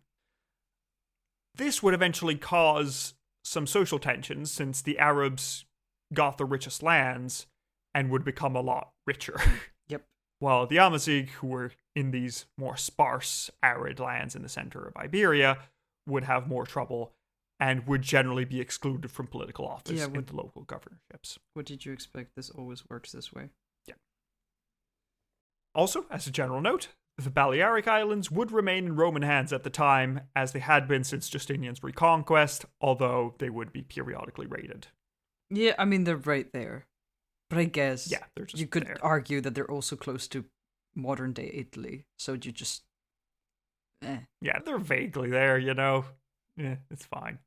This would eventually cause some social tensions, since the Arabs got the richest lands and would become a lot richer. Yep. While the Amazigh, who were in these more sparse, arid lands in the center of Iberia, would have more trouble and would generally be excluded from political office in the local governorships. What did you expect? This always works this way. Yeah. Also, as a general note, the Balearic Islands would remain in Roman hands at the time, as they had been since Justinian's reconquest, although they would be periodically raided. Yeah, I mean, they're right there. But I guess they're just you could there. argue that they're also close to modern-day Italy, so you just... Yeah, they're vaguely there, you know. Yeah, it's fine.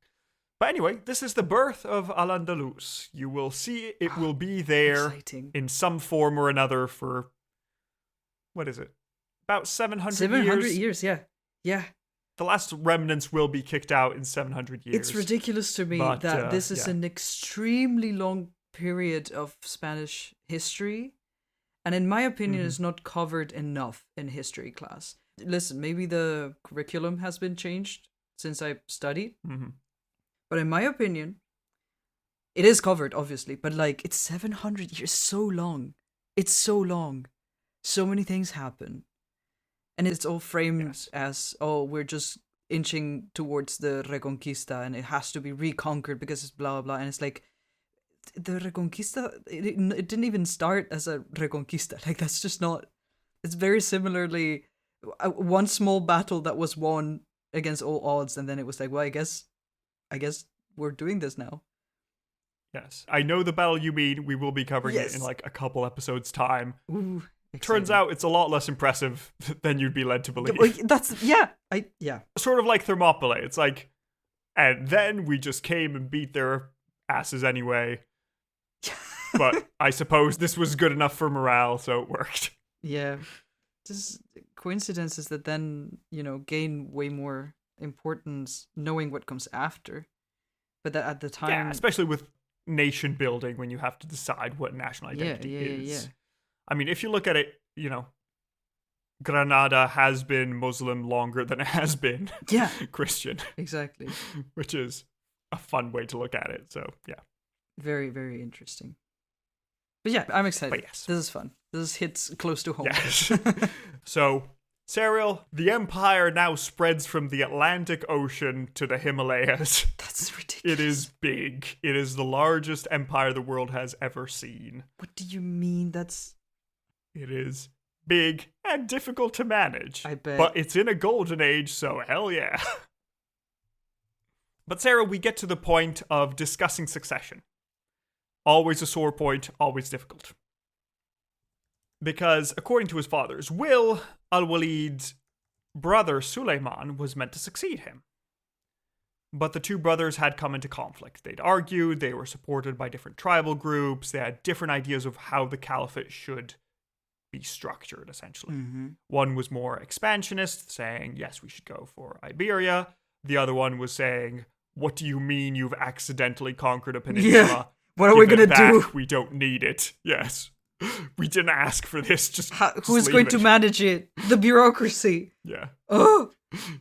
But anyway, this is the birth of al-Andalus. You will see it will be there in some form or another for... What is it? About 700 years. 700 years, yeah. Yeah. The last remnants will be kicked out in 700 years. It's ridiculous to me that this is an extremely long period of Spanish history, and in my opinion is not covered enough in history class. Listen, maybe the curriculum has been changed since I studied, but in my opinion, it is covered, obviously, but like, it's 700 years, so long. It's so long. So many things happen. And it's all framed as, oh, we're just inching towards the Reconquista and it has to be reconquered because it's blah, blah, blah. And it's like the Reconquista, it didn't even start as a Reconquista. Like, that's just not. It's very similarly one small battle that was won against all odds, and then it was like, well, I guess we're doing this now. Yes, I know the battle you mean. We will be covering it in like a couple episodes' time. Ooh, turns out it's a lot less impressive than you'd be led to believe. That's Sort of like Thermopylae. It's like, and then we just came and beat their asses anyway. But I suppose this was good enough for morale, so it worked. Yeah. Just coincidences that then, gain way more importance knowing what comes after. But that at the time... Yeah, especially with nation building when you have to decide what national identity is. Yeah. I mean, if you look at it, Granada has been Muslim longer than it has been Christian. Exactly. Which is a fun way to look at it, so yeah. Very, very interesting. But yeah, I'm excited. But yes. This is fun. This hits close to home. Yes. So, Serial, the empire now spreads from the Atlantic Ocean to the Himalayas. That's ridiculous. It is big. It is the largest empire the world has ever seen. What do you mean? It is big and difficult to manage. I bet. But it's in a golden age, so hell yeah. But Sarah, we get to the point of discussing succession. Always a sore point, always difficult. Because according to his father's will, Al-Walid's brother Suleiman was meant to succeed him. But the two brothers had come into conflict. They'd argued, they were supported by different tribal groups, they had different ideas of how the caliphate should be structured, essentially. Mm-hmm. One was more expansionist, saying, yes, we should go for Iberia. The other one was saying, what do you mean you've accidentally conquered a peninsula? Yeah. What are we going to do? We don't need it. Yes. We didn't ask for this. Who's going to manage it? The bureaucracy. Yeah. Oh.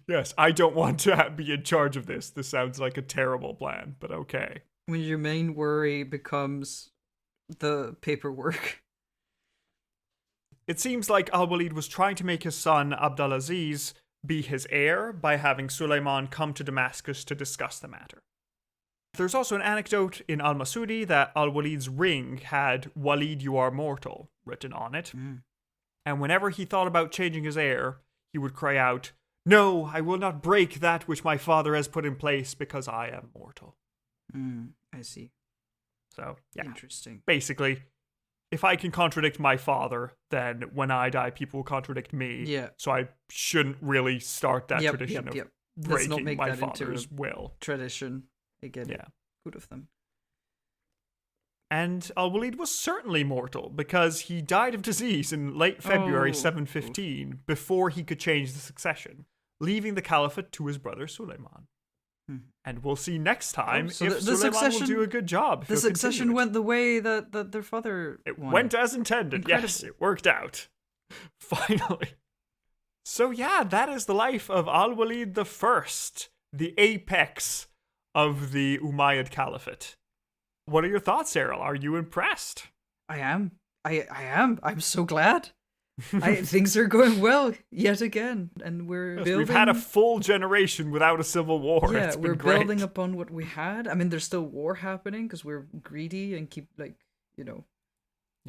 Yes, I don't want to be in charge of this. This sounds like a terrible plan, but okay. When your main worry becomes the paperwork. It seems like Al-Walid was trying to make his son Abdulaziz be his heir by having Suleiman come to Damascus to discuss the matter. There's also an anecdote in Al-Masudi that Al-Walid's ring had "Walid, you are mortal" written on it. And whenever he thought about changing his heir, he would cry out, "No, I will not break that which my father has put in place because I am mortal." I see. So, yeah. Interesting. Basically, if I can contradict my father, then when I die, people will contradict me. Yeah. So I shouldn't really start that tradition of Let's not breaking make my that father's into will. Tradition. I get it. Good of them. And Al-Walid was certainly mortal because he died of disease in late February 715 before he could change the succession, leaving the caliphate to his brother Suleiman. And we'll see next time if Suleiman will do a good job. The succession went the way that their father wanted. Went as intended. Incredible. Yes, it worked out. Finally. So yeah, that is the life of Al-Walid I, the apex of the Umayyad Caliphate. What are your thoughts, Errol? Are you impressed? I am. I am. I'm so glad. Things are going well yet again, and We've had a full generation without a civil war. Yeah, it's been we're great. building upon what we had. I mean, there's still war happening because we're greedy and keep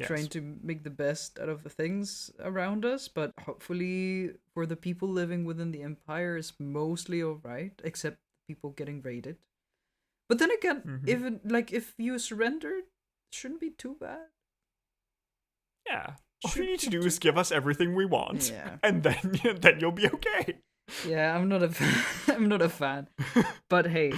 trying to make the best out of the things around us. But hopefully, for the people living within the empire, it's mostly all right, except people getting raided. But then again, if you surrender, it shouldn't be too bad. Yeah. All you need to do is give us everything we want, and then you'll be okay. Yeah, I'm not a fan. I'm not a fan. But hey,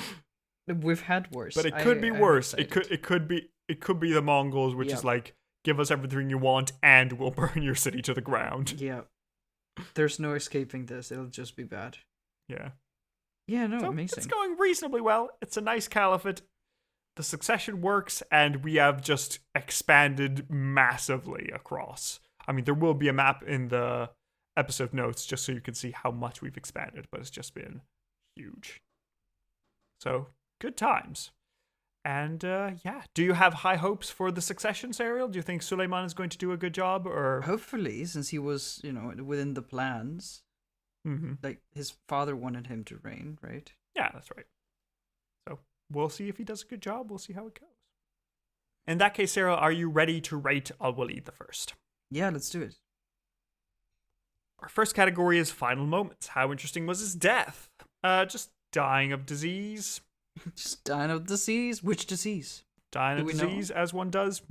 we've had worse. But it could be worse. It could be the Mongols, which is like, give us everything you want, and we'll burn your city to the ground. Yeah. There's no escaping this. It'll just be bad. Yeah. Yeah, no, so amazing. It's going reasonably well. It's a nice caliphate. The succession works, and we have just expanded massively across. I mean, there will be a map in the episode notes just so you can see how much we've expanded, but it's just been huge. So, good times. And, do you have high hopes for the succession, Serial? Do you think Suleiman is going to do a good job, or...? Hopefully, since he was, within the plans. Like, his father wanted him to reign, right? Yeah, that's right. So, we'll see if he does a good job. We'll see how it goes. In that case, Sarah, are you ready to rate Al-Walid the First? Yeah, let's do it. Our first category is final moments. How interesting was his death? Just dying of disease. Just dying of disease. Which disease? Dying of disease, as one does.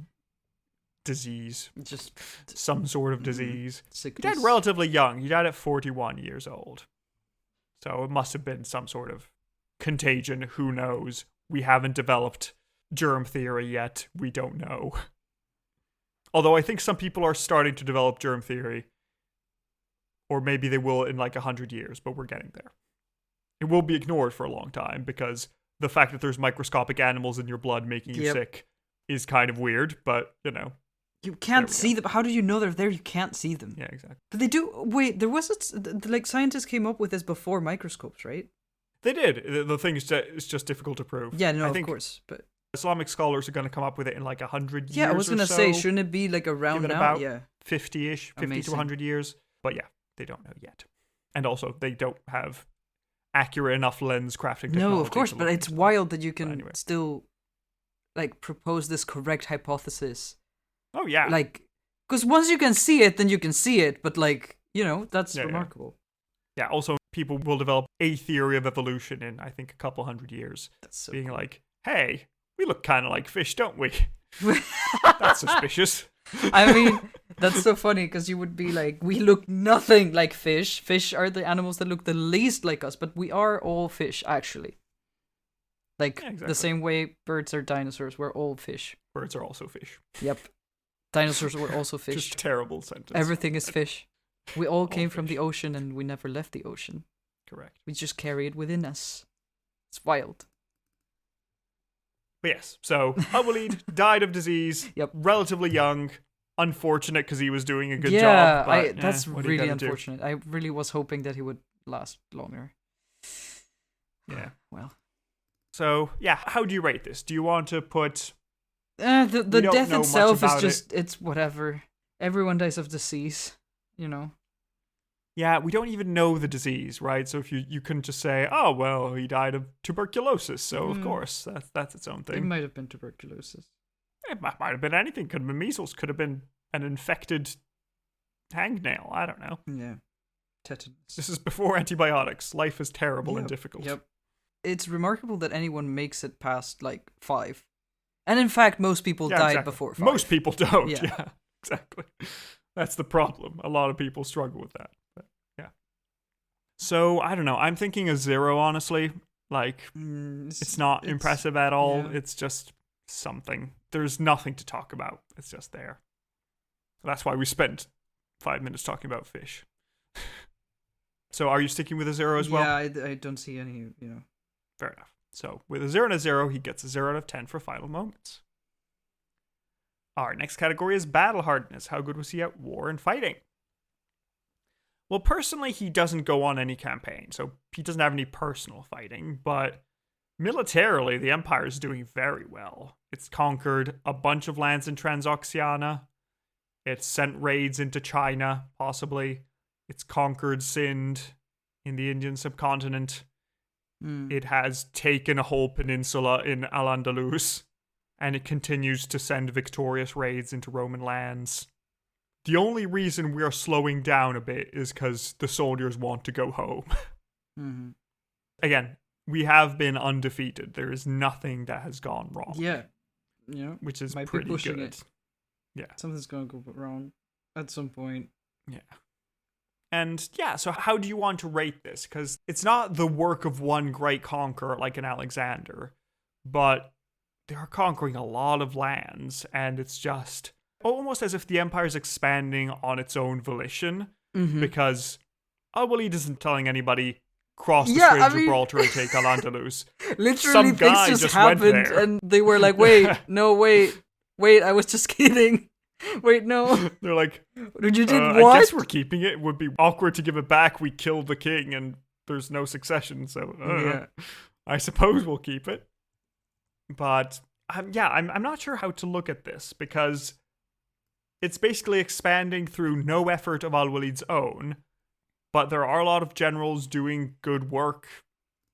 Disease. Just some sort of disease. Sickness. He died relatively young. He died at 41 years old. So it must have been some sort of contagion. Who knows? We haven't developed germ theory yet. We don't know. Although I think some people are starting to develop germ theory. Or maybe they will in like 100 years, but we're getting there. It will be ignored for a long time because the fact that there's microscopic animals in your blood making you sick is kind of weird, but, you know. You can't see them. How do you know they're there? You can't see them. Yeah, exactly. But they do. Wait, there was like scientists came up with this before microscopes, right? They did. The thing is that it's just difficult to prove. Yeah, no, I of think course. But Islamic scholars are going to come up with it in like 100 years. Yeah, I was going to so. say, shouldn't it be like around now? About yeah. 50-ish, 50 to 100 years. But yeah, they don't know yet. And also, they don't have accurate enough lens crafting technology. No, of course, but it's wild that you can anyway. still like propose this correct hypothesis. Oh, yeah. Like, because once you can see it, then you can see it. But like, you know, that's remarkable. Yeah, also, people will develop a theory of evolution in, I think, a couple 100 years. That's so being cool. like, hey, we look kind of like fish, don't we? That's suspicious. I mean, that's so funny because you would be like, we look nothing like fish. Fish are the animals that look the least like us, but we are all fish, actually. Like, the same way birds are dinosaurs, we're all fish. Birds are also fish. Yep. Dinosaurs were also fish. Just terrible sentence. Everything is fish. We all came from the ocean and we never left the ocean. Correct. We just carry it within us. It's wild. But yes, so Al-Walid died of disease, relatively young, unfortunate because he was doing a good job. But, that's really unfortunate. I really was hoping that he would last longer. Yeah. Well. So, yeah, how do you rate this? Do you want to put... the death itself is just, it's whatever. Everyone dies of disease, you know. Yeah, we don't even know the disease, right? So if you couldn't just say, oh, well, he died of tuberculosis, so of course, that's its own thing. It might have been tuberculosis. It might have been anything. Could have been measles. Could have been an infected hangnail. I don't know. Yeah. Tetanus. This is before antibiotics. Life is terrible and difficult. Yep. It's remarkable that anyone makes it past, like, 5. And in fact, most people died before 5. Most people don't. Yeah, exactly. That's the problem. A lot of people struggle with that. But, yeah. So, I don't know. I'm thinking a 0, honestly. Like, it's not impressive at all. Yeah. It's just something. There's nothing to talk about. It's just there. That's why we spent 5 minutes talking about fish. So, are you sticking with a 0 as well? Yeah, I don't see any, you know. Fair enough. So, with a 0 and a 0, he gets a 0 out of 10 for final moments. Our next category is battle hardness. How good was he at war and fighting? Well, personally, he doesn't go on any campaign, so he doesn't have any personal fighting, but militarily, the Empire is doing very well. It's conquered a bunch of lands in Transoxiana. It's sent raids into China, possibly. It's conquered Sindh in the Indian subcontinent. It has taken a whole peninsula in Al-Andalus, and it continues to send victorious raids into Roman lands. The only reason we are slowing down a bit is because the soldiers want to go home. Mm-hmm. Again, we have been undefeated. There is nothing that has gone wrong. Yeah. Yeah. Which is Might pretty be pushing good. It. Yeah. Something's going to go wrong at some point. Yeah. And yeah, so how do you want to rate this? Because it's not the work of one great conqueror like an Alexander, but they are conquering a lot of lands, and it's just almost as if the empire is expanding on its own volition, because Al-Walid isn't telling anybody, cross the Strait of Gibraltar and take Al-Andalus. Literally, some guy things just happened, went there. and they were like, wait, no, wait, I was just kidding. Wait, no. They're like, you did I what? guess we're keeping it. It would be awkward to give it back. We killed the king and there's no succession. So I suppose we'll keep it. But I'm not sure how to look at this because it's basically expanding through no effort of Al-Walid's own. But there are a lot of generals doing good work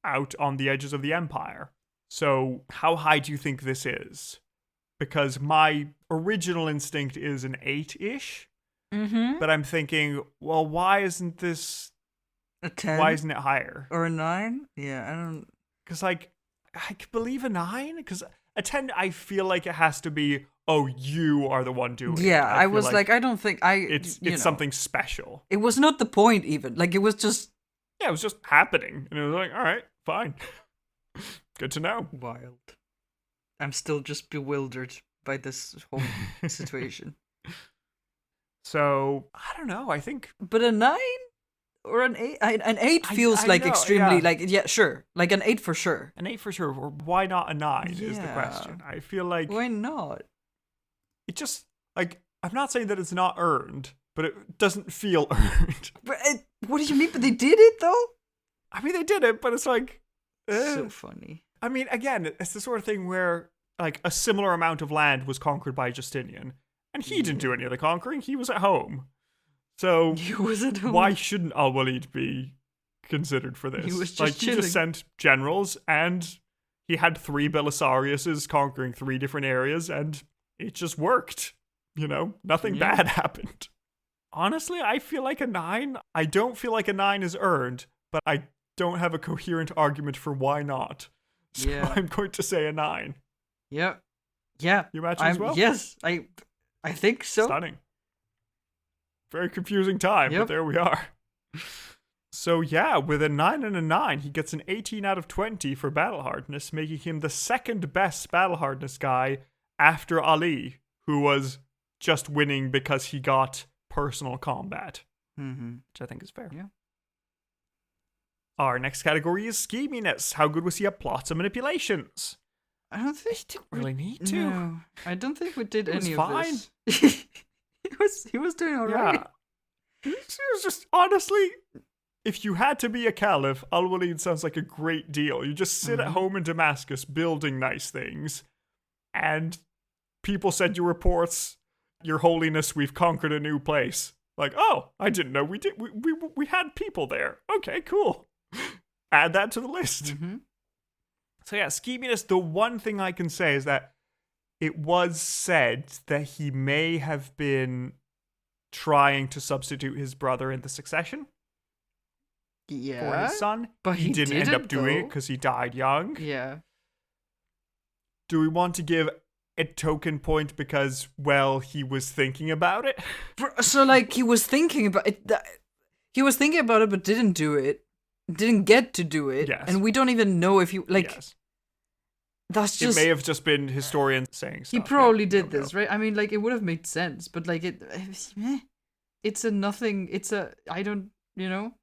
out on the edges of the empire. So how high do you think this is? because my original instinct is an 8-ish. Mm-hmm. But I'm thinking, well, why isn't this... A 10? Why isn't it higher? Or a 9? Yeah, I don't... Because, like, I could believe a 9. Because a 10, I feel like it has to be, oh, you are the one doing it. Yeah, I was like, I don't think it's you know, something special. It was not the point, even. Like, it was just... Yeah, it was just happening. And it was like, all right, fine. Good to know. Wild. I'm still just bewildered by this whole situation. So, I don't know. I think... But a 9? Or an 8? An 8 feels I like know, extremely, yeah. like, yeah, sure. Like an 8 for sure. An 8 for sure. Or why not a 9 is the Yeah. question. I feel like... Why not? It just... Like, I'm not saying that it's not earned, but it doesn't feel earned. But what do you mean? But they did it, though? I mean, they did it, but it's like... So funny. I mean, again, it's the sort of thing where, like, a similar amount of land was conquered by Justinian, and he didn't do any of the conquering. He was at home. So, He was at home. why shouldn't Al-Walid be considered for this? He was just like, he chilling. just sent generals, and he had 3 Belisariuses conquering 3 different areas, and it just worked. You know, nothing Yeah. bad happened. Honestly, I feel like a 9. I don't feel like a 9 is earned, but I don't have a coherent argument for why not. So Yeah. I'm going to say a 9. Yeah. Yeah. You matching as well? Yes, I think so. Stunning. Very confusing time, but Yep. there we are. So yeah, with a 9 and a 9, he gets an 18 out of 20 for battle hardness, making him the second best battle hardness guy after Ali, who was just winning because he got personal combat, Mm-hmm. which I think is fair. Yeah. Our next category is scheminess. How good was he at plots and manipulations? I don't think Didn't really need to. No, I don't think we did It was any fine. of this. he was doing alright. Yeah. It was just, honestly, if you had to be a caliph, Al-Walid sounds like a great deal. You just sit at home in Damascus building nice things, and people send you reports, Your Holiness, we've conquered a new place. Like, oh, I didn't know we did. We had people there. Okay, cool. Add that to the list. Mm-hmm. So yeah, scheminess, the one thing I can say is that it was said that he may have been trying to substitute his brother in the succession for Yeah. his son. But he didn't end didn't, up doing it though. because he died young. Yeah. Do we want to give a token point because, well, he was thinking about it? So like he was thinking about it. He was thinking about it, but didn't do it. Didn't get to do it. Yes. And we don't even know if he like. Yes. That's just. It may have just been historians saying stuff. He probably did this, right? I mean, like it would have made sense, but like it's a nothing. It's a I don't. You know,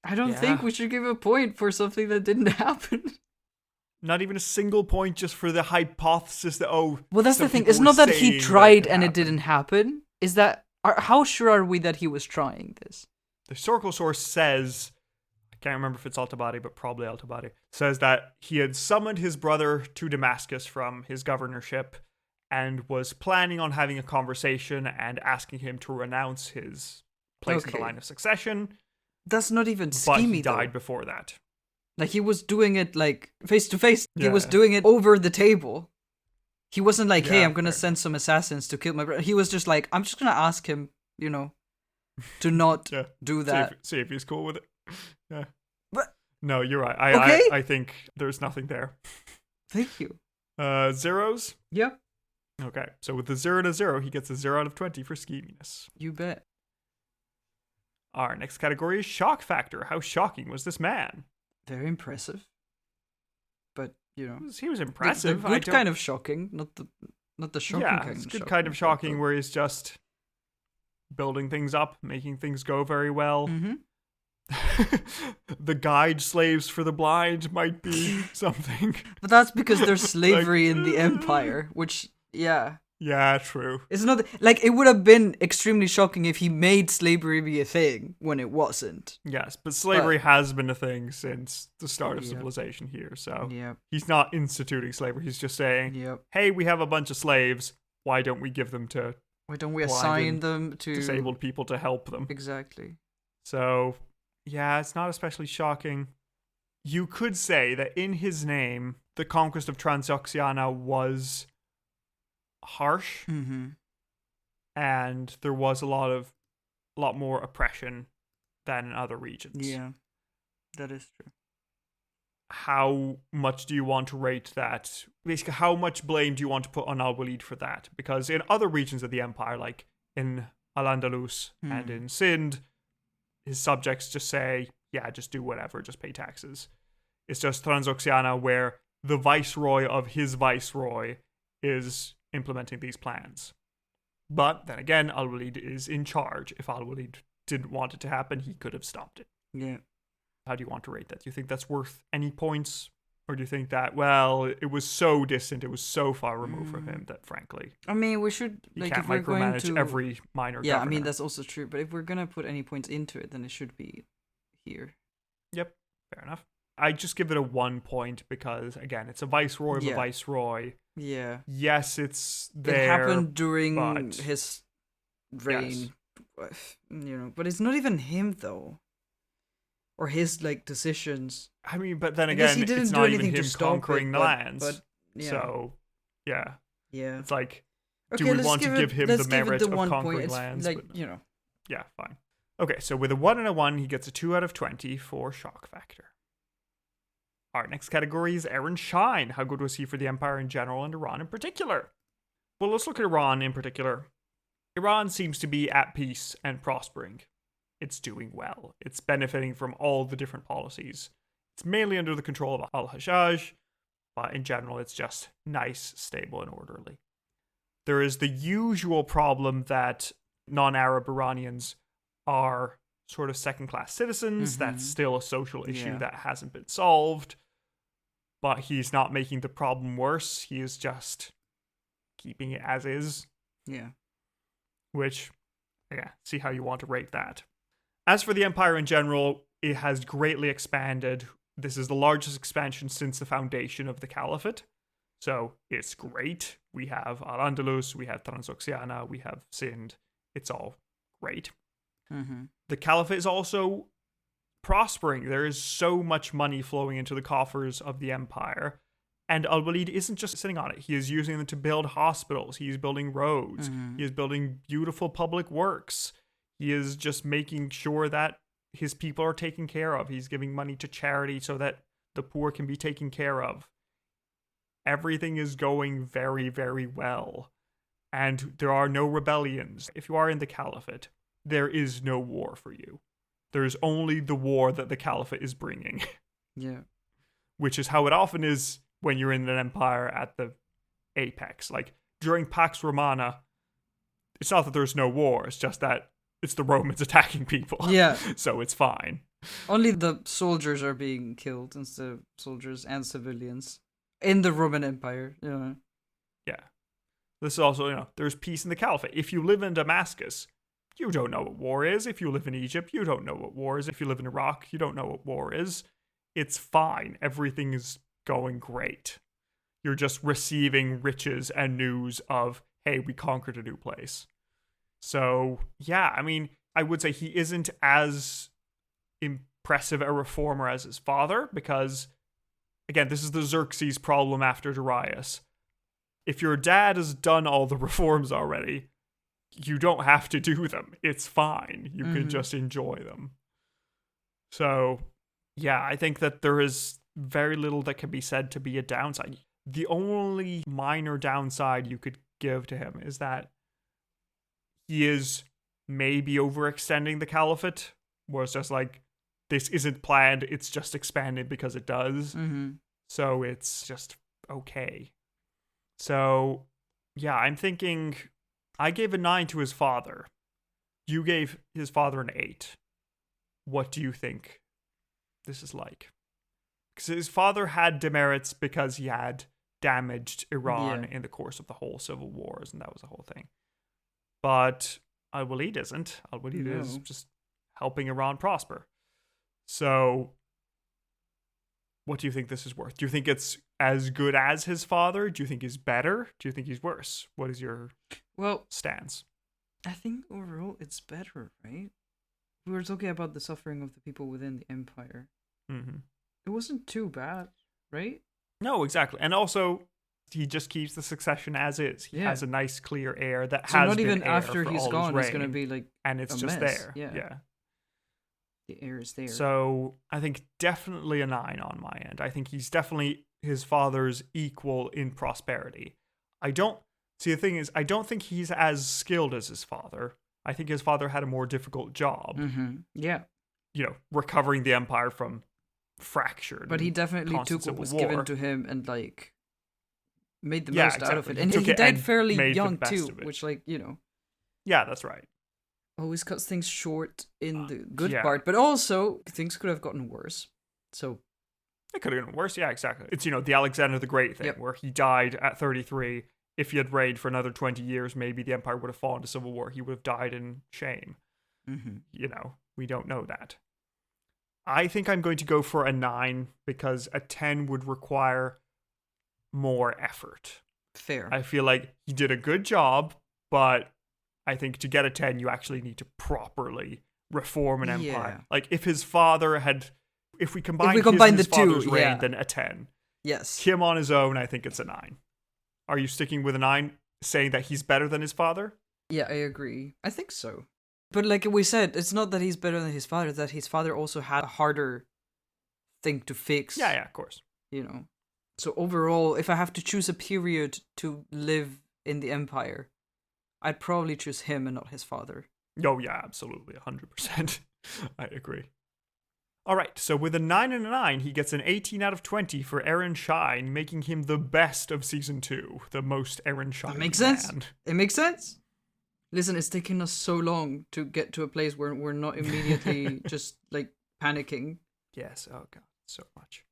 I don't think Yeah. we should give a point for something that didn't happen. Not even a single point just for the hypothesis that, oh... Well, that's some the thing. people It's were not that saying he tried it and it happened. didn't happen. Is that how sure are we that he was trying this? The historical source says, I can't remember if it's Al-Tabari, but probably Al-Tabari, says that he had summoned his brother to Damascus from his governorship and was planning on having a conversation and asking him to renounce his place in the Okay. line of succession, That's not even but schemy he died though. before that. Like he was doing it like face to face. He Yeah. was doing it over the table. He wasn't like, "Hey, Yeah, I'm gonna fair. send some assassins to kill my brother." He was just like, "I'm just gonna ask him, you know, to not Yeah. do that." See if he's cool with it. Yeah. But No, you're right. Okay. I think there's nothing there. thank you. Zeros? Yep, Okay, so with the 0 and a 0, he gets a 0 out of 20 for scheminess. you bet. Our next category is shock factor. How shocking was this man? Very impressive. But you know, He was the impressive. good kind of shocking, not the shocking Yeah, kind. it's of good kind of shocking, shocking where he's just building things up, making things go very well. Mm-hmm. The guide slaves for the blind might be something. But that's because there's slavery in the empire, which yeah. Yeah, true. It's not like it would have been extremely shocking if he made slavery be a thing when it wasn't. Yes, but slavery has been a thing since the start of Yep. civilization here, so Yep. he's not instituting slavery. He's just saying, Yep. hey, we have a bunch of slaves. Why don't we give them to Why don't we blind assign and them to disabled people to help them? Exactly. So, yeah, it's not especially shocking. You could say that in his name, the conquest of Transoxiana was harsh, Mm-hmm. and there was a lot more oppression than in other regions. Yeah, that is true. How much do you want to rate that? Basically, how much blame do you want to put on Al-Walid for that? Because in other regions of the empire, like in al-Andalus and in Sindh, his subjects just say, yeah, just do whatever, just pay taxes. It's just Transoxiana where the viceroy of his viceroy is implementing these plans. But then again, Al-Walid is in charge. If Al-Walid didn't want it to happen, he could have stopped it. Yeah. How do you want to rate that? Do you think that's worth any points? Or do you think that, well, it was so distant, it was so far removed from him that, frankly, I mean, we should, you like, can't if we're going micromanage to... every minor Yeah, I governor. mean, that's also true. But if we're going to put any points into it, then it should be here. Yep, fair enough. I just give it a 1 point because, again, it's a viceroy of a viceroy. Yeah. Yes, it's there. It happened during but his reign. You know, but it's not even him, though. Or his, like, decisions. I mean, but then I guess again, he didn't it's do not even anything to him stop conquering it, the lands. But yeah. So, yeah. Yeah. It's like, Okay, do we let's want to give give him let's the give it merit the of 1 conquering point. It's lands? like, But, you know. yeah, fine. Okay, so with a 1 and a 1, he gets a 2 out of 20 for shock factor. Our next category is Aaron Shine. How good was he for the Empire in general and Iran in particular? Well, let's look at Iran in particular. Iran seems to be at peace and prospering. It's doing well. It's benefiting from all the different policies. It's mainly under the control of al-Hajjaj, but in general, it's just nice, stable, and orderly. There is the usual problem that non-Arab Iranians are sort of second-class citizens. That's still a social issue that hasn't been solved. But he's not making the problem worse. He is just keeping it as is. Yeah. Which, yeah, see how you want to rate that. As for the Empire in general, it has greatly expanded. This is the largest expansion since the foundation of the caliphate. So it's great. We have Al-Andalus, we have Transoxiana, we have Sindh. It's all great. The caliphate is also prospering. There is so much money flowing into the coffers of the empire. And Al-Walid isn't just sitting on it. He is using them to build hospitals. He is building roads. He is building beautiful public works. He is just making sure that his people are taken care of. He's giving money to charity so that the poor can be taken care of. Everything is going very, very well. And there are no rebellions. If you are in the caliphate, there is no war for you. There's only the war that the caliphate is bringing. Yeah. Which is how it often is when you're in an empire at the apex. Like, during Pax Romana, it's not that there's no war, it's just that it's the Romans attacking people. Yeah. So it's fine. Only the soldiers are being killed instead of soldiers and civilians in the Roman Empire. Yeah. Yeah. This is also, there's peace in the caliphate. If you live in Damascus, you don't know what war is. If you live in Egypt, you don't know what war is. If you live in Iraq, you don't know what war is. It's fine. Everything is going great. You're just receiving riches and news of, hey, we conquered a new place. So, yeah, I mean, I would say he isn't as impressive a reformer as his father because, again, this is the Xerxes problem after Darius. If your dad has done all the reforms already, you don't have to do them. It's fine. You can just enjoy them. So, yeah, I think that there is very little that can be said to be a downside. The only minor downside you could give to him is that he is maybe overextending the caliphate, where it's just like, this isn't planned, it's just expanded because it does. So it's just okay. So, yeah, I'm thinking I gave a 9 to his father. You gave his father an 8. What do you think this is like? Because his father had demerits because he had damaged Iran in the course of the whole civil wars, and that was the whole thing. But Al-Walid isn't. Al-Walid is just helping Iran prosper. So, what do you think this is worth? Do you think it's as good as his father? Do you think he's better? Do you think he's worse? What is your stance? I think overall it's better, right? We were talking about the suffering of the people within the empire. It wasn't too bad, right? No, exactly. And also, He just keeps the succession as is. He Yeah. has a nice, clear heir that So has not been even heir after for he's all gone, his it's gonna reign, be like and it's a just mess. there. Yeah. The heir is there. So I think definitely a 9 on my end. I think he's definitely his father's equal in prosperity. I don't see the thing is I don't think he's as skilled as his father. I think his father had a more difficult job. Yeah. Recovering the empire from fractured. But he and definitely constant took what civil was war. given to him and like made the Yeah, most out of exactly. it. He And took he it died and fairly made the young best too, of it. which like, Yeah, that's right. always cuts things short in the good yeah. part, but also things could have gotten worse. So It could have gotten worse. Yeah, exactly. It's, the Alexander the Great thing, Yep. where he died at 33. If he had reigned for another 20 years, maybe the empire would have fallen to civil war. He would have died in shame. We don't know that. I think I'm going to go for a 9 because a 10 would require more effort. fair. I feel like he did a good job, but I think to get a 10, you actually need to properly reform an empire. Yeah. Like if his father had, if we combine, the his father's two, reign, yeah. then a 10. Yes. Him on his own, I think it's a 9. Are you sticking with a 9, saying that he's better than his father? Yeah, I agree. I think so. But like we said, it's not that he's better than his father, it's that his father also had a harder thing to fix. Yeah, of course. So overall, if I have to choose a period to live in the empire, I'd probably choose him and not his father. Oh, yeah, absolutely. 100%. I agree. All right, so with a 9 and a 9, he gets an 18 out of 20 for Aaron Shine, making him the best of Season 2, the most Aaron Shine. That makes sense. It makes sense. Listen, it's taken us so long to get to a place where we're not immediately just, like, panicking. Yes, oh god, so much.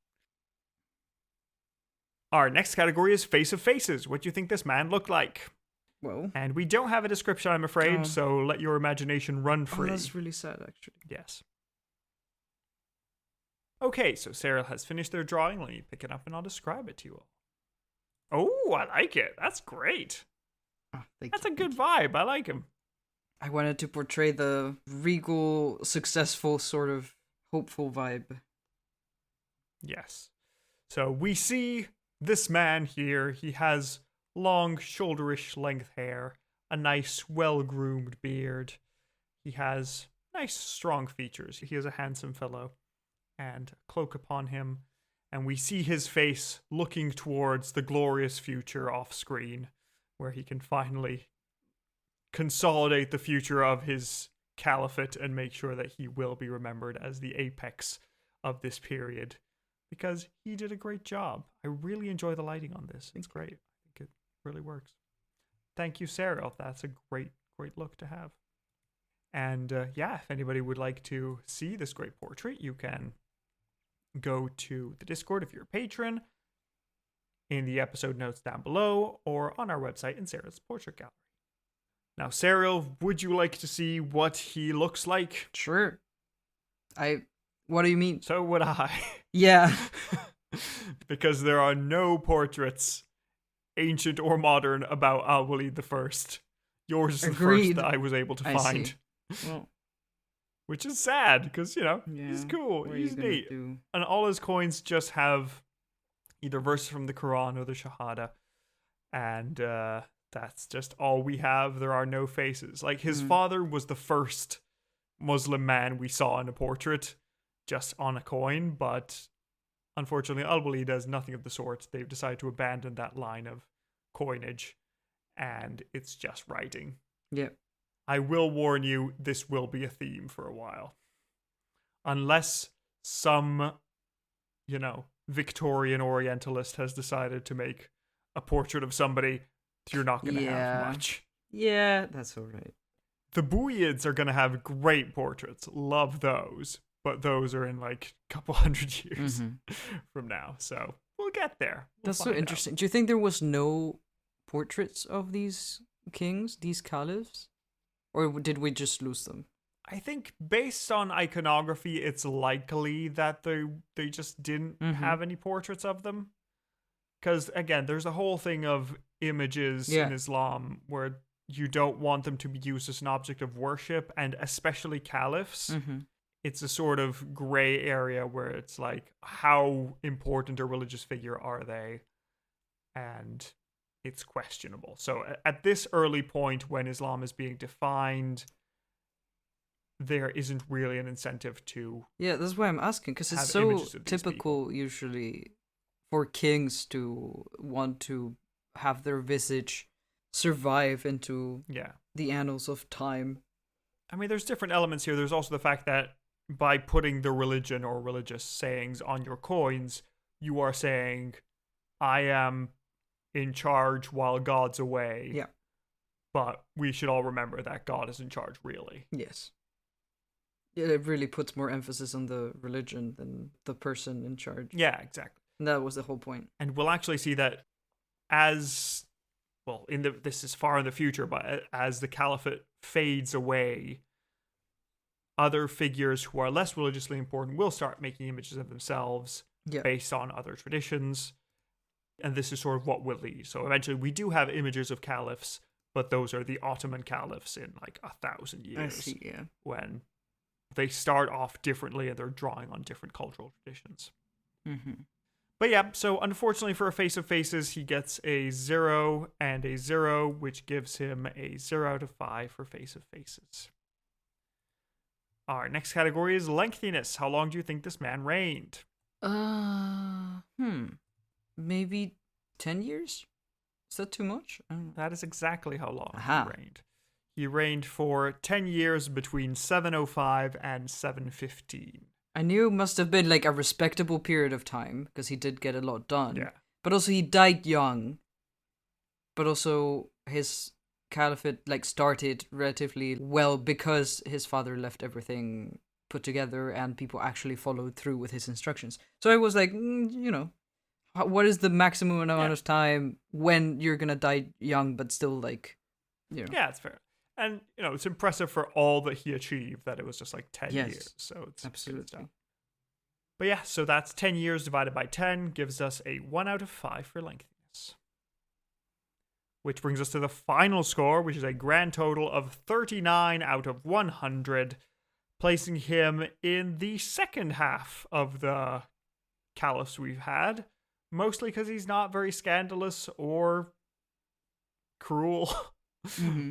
Our next category is Face of Faces. What do you think this man looked like? Well, And we don't have a description, I'm afraid, Oh. so let your imagination run free. that's really sad, actually. Yes. Okay, so Sarah has finished their drawing. Let me pick it up and I'll describe it to you all. Oh, I like it. That's great. Oh, That's a good vibe. I like him. I wanted to portray the regal, successful, sort of hopeful vibe. Yes. So we see this man here. He has long, shoulderish length hair, a nice, well-groomed beard. He has nice, strong features. He is a handsome fellow, and a cloak upon him. And we see his face looking towards the glorious future off screen, where he can finally consolidate the future of his caliphate and make sure that he will be remembered as the apex of this period, because he did a great job. I really enjoy the lighting on this. It's great. I think it really works. Thank you, Sarah. That's a great look to have. And if anybody would like to see this great portrait, you can go to the Discord if you're a patron, in the episode notes down below, or on our website in Sarah's portrait gallery. Now, Sarah, would you like to see what he looks like? Sure. What do you mean? So would I. Yeah. Because there are no portraits, ancient or modern, about Al-Walid I. Yours is the Agreed. first that I was able to I find. see. Well, Which is sad, because, yeah. he's cool. What are He's you gonna neat. do? And all his coins just have either verses from the Quran or the Shahada. And that's just all we have. There are no faces. Like, his father was the first Muslim man we saw in a portrait, just on a coin. But unfortunately, Al-Walid does nothing of the sort. They've decided to abandon that line of coinage. And it's just writing. Yep. I will warn you, this will be a theme for a while. Unless some, Victorian Orientalist has decided to make a portrait of somebody, you're not going to have much. Yeah, that's alright. The Buyids are going to have great portraits. Love those. But those are in like a couple hundred years from now. So we'll get there. That's so interesting. Do you think there was no portraits of these kings, these caliphs? Or did we just lose them? I think based on iconography, it's likely that they just didn't have any portraits of them. Because, again, there's a whole thing of images in Islam where you don't want them to be used as an object of worship, and especially caliphs. It's a sort of gray area where it's like, how important a religious figure are they? and it's questionable. So at this early point when Islam is being defined, there isn't really an incentive to Yeah, that's why I'm asking, because it's have so images of these typical usually for kings to want to have their visage survive into Yeah. the annals of time. I mean, there's different elements here. There's also the fact that by putting the religion or religious sayings on your coins, you are saying, I am in charge while God's away. Yeah. But we should all remember that God is in charge, really. Yes. It really puts more emphasis on the religion than the person in charge. Yeah, exactly. And that was the whole point. And we'll actually see that as, well, this is far in the future, but as the caliphate fades away, other figures who are less religiously important will start making images of themselves based on other traditions. And this is sort of what will lead. So eventually we do have images of caliphs, but those are the Ottoman caliphs in like 1,000 years. I see, yeah. When they start off differently and they're drawing on different cultural traditions. Mm-hmm. But yeah, so unfortunately for a Face of Faces, he gets a 0 and a 0, which gives him a 0 out of 5 for Face of Faces. Our next category is lengthiness. How long do you think this man reigned? Maybe 10 years? Is that too much? That is exactly how long Aha. he reigned. He reigned for 10 years between 705 and 715. I knew it must have been like a respectable period of time, because he did get a lot done. Yeah. But also he died young. But also his caliphate like started relatively well because his father left everything put together and people actually followed through with his instructions. So I was like, what is the maximum amount of time when you're gonna die young but still like, Yeah, it's fair. And, it's impressive for all that he achieved that it was just like 10 years. So it's absolutely. good. But yeah, so that's 10 years divided by 10 gives us a 1 out of 5 for lengthiness. Which brings us to the final score, which is a grand total of 39 out of 100, placing him in the second half of the caliphs we've had, mostly because he's not very scandalous or cruel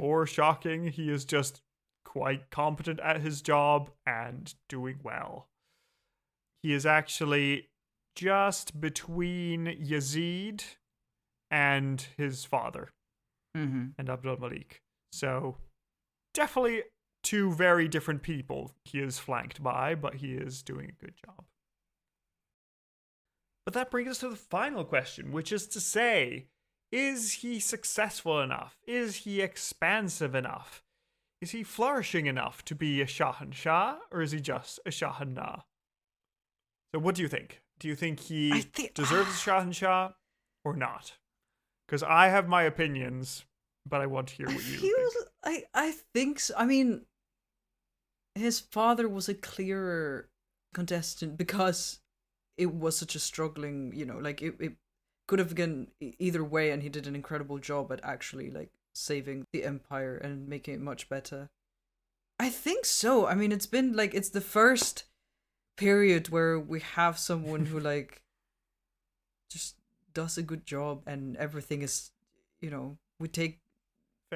or shocking. He is just quite competent at his job and doing well. He is actually just between Yazid and his father. And Abdul Malik. So definitely two very different people he is flanked by, but he is doing a good job. But that brings us to the final question, which is to say, is he successful enough? Is he expansive enough? Is he flourishing enough to be a Shahanshah, or is he just a Shahanah? So what do you think? Do you think he deserves a Shahanshah or not? Because I have my opinions, but I want to hear what you think. I think so. I mean, his father was a clearer contestant because it was such a struggling, like it could have gone either way, and he did an incredible job at actually like saving the empire and making it much better. I think so. I mean, it's been like, it's the first period where we have someone who like just does a good job, and everything is, we take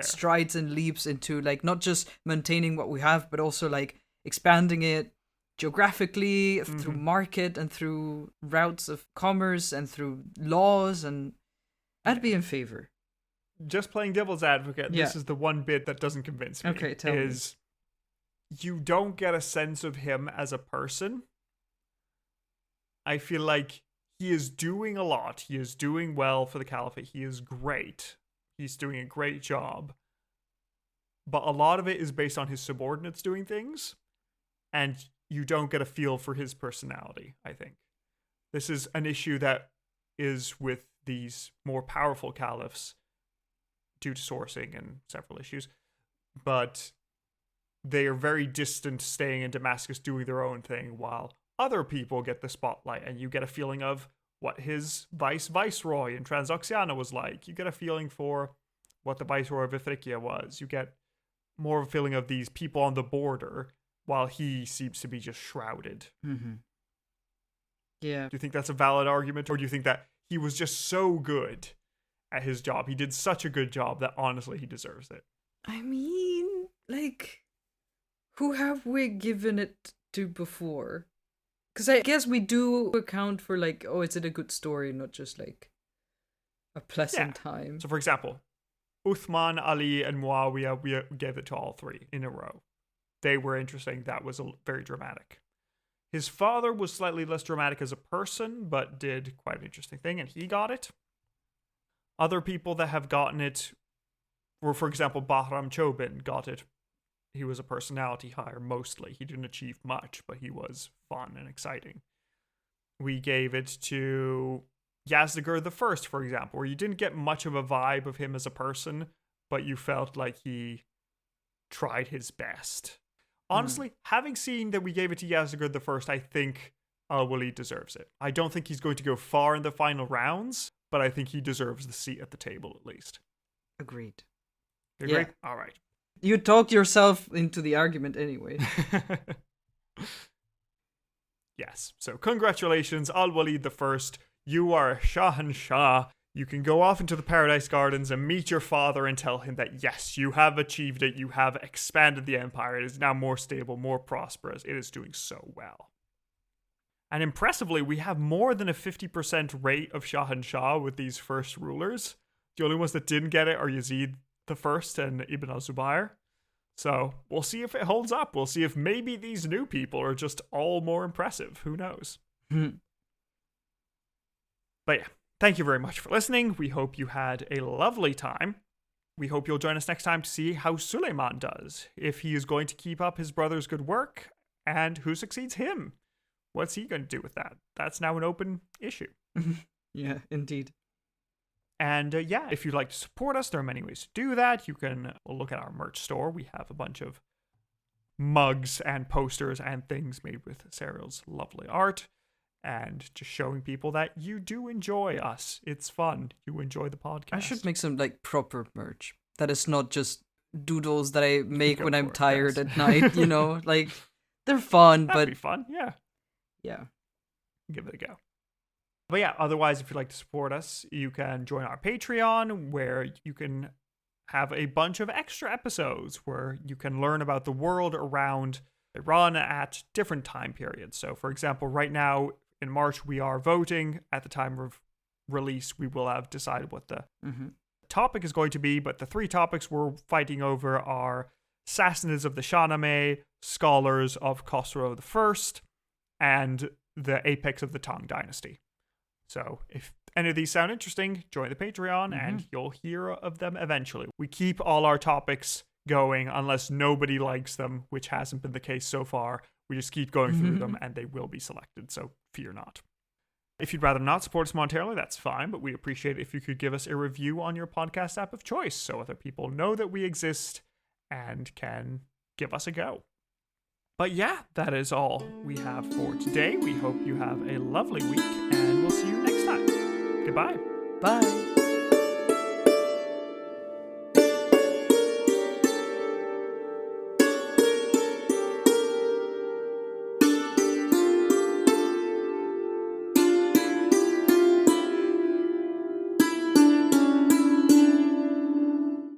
strides and leaps into like not just maintaining what we have, but also like expanding it geographically through market and through routes of commerce and through laws, and I'd be in favor. Just playing devil's advocate, this is the one bit that doesn't convince me. Okay, tell me. You don't get a sense of him as a person. I feel like he is doing a lot. He is doing well for the caliphate. He is great. He's doing a great job. But a lot of it is based on his subordinates doing things, and you don't get a feel for his personality, I think. This is an issue that is with these more powerful caliphs due to sourcing and several issues. But they are very distant, staying in Damascus doing their own thing, while other people get the spotlight, and you get a feeling of what his viceroy in Transoxiana was like. You get a feeling for what the viceroy of Ifriqiya was. You get more of a feeling of these people on the border, while he seems to be just shrouded. Yeah. Do you think that's a valid argument, or do you think that he was just so good at his job. He did such a good job that honestly he deserves it. I mean, like, who have we given it to before? Because I guess we do account for, like, oh, is it a good story, not just, like, a pleasant time. So, for example, Uthman, Ali, and Muawiyah, we gave it to all three in a row. They were interesting. That was very dramatic. His father was slightly less dramatic as a person, but did quite an interesting thing, and he got it. Other people that have gotten it were, for example, Bahram Chobin got it. He was a personality hire mostly. He didn't achieve much, but he was fun and exciting. We gave it to Yazdagur the First, for example, where you didn't get much of a vibe of him as a person, but you felt like he tried his best. Honestly, having seen that we gave it to Yazdagur the First, I think Al-Walid deserves it. I don't think he's going to go far in the final rounds, but I think he deserves the seat at the table at least. Agreed. You agree? Yeah. All right. You talked yourself into the argument anyway. Yes. So congratulations, Al-Walid the First. You are Shahanshah. You can go off into the Paradise Gardens and meet your father and tell him that, yes, you have achieved it. You have expanded the empire. It is now more stable, more prosperous. It is doing so well. And impressively, we have more than a 50% rate of Shahanshah with these first rulers. The only ones that didn't get it are Yazid the First and Ibn al-Zubayr. So we'll see if it holds up. We'll see if maybe these new people are just all more impressive. Who knows? But yeah. Thank you very much for listening. We hope you had a lovely time. We hope you'll join us next time to see how Suleiman does, if he is going to keep up his brother's good work, and who succeeds him. What's he going to do with that? That's now an open issue. Yeah, indeed. And if you'd like to support us, there are many ways to do that. You can look at our merch store. We have a bunch of mugs and posters and things made with Serial's lovely art. And just showing people that you do enjoy us. It's fun. You enjoy the podcast. I should make some, like, proper merch. That is not just doodles that I make when I'm tired at night, you know? Like, they're fun, That'd but... be fun, yeah. Yeah. Give it a go. But yeah, otherwise, if you'd like to support us, you can join our Patreon, where you can have a bunch of extra episodes, where you can learn about the world around Iran at different time periods. So, for example, right now, in March, we are voting. At the time of release, we will have decided what the topic is going to be, but the three topics we're fighting over are Sassanids of the Shahnameh, Scholars of Khosrow I, and the apex of the Tang Dynasty. So if any of these sound interesting, join the Patreon and you'll hear of them eventually. We keep all our topics going unless nobody likes them, which hasn't been the case so far. We just keep going through them and they will be selected, so fear not. If you'd rather not support us monetarily, that's fine, but we'd appreciate it if you could give us a review on your podcast app of choice so other people know that we exist and can give us a go. But yeah, that is all we have for today. We hope you have a lovely week, and we'll see you next time. Goodbye. Bye.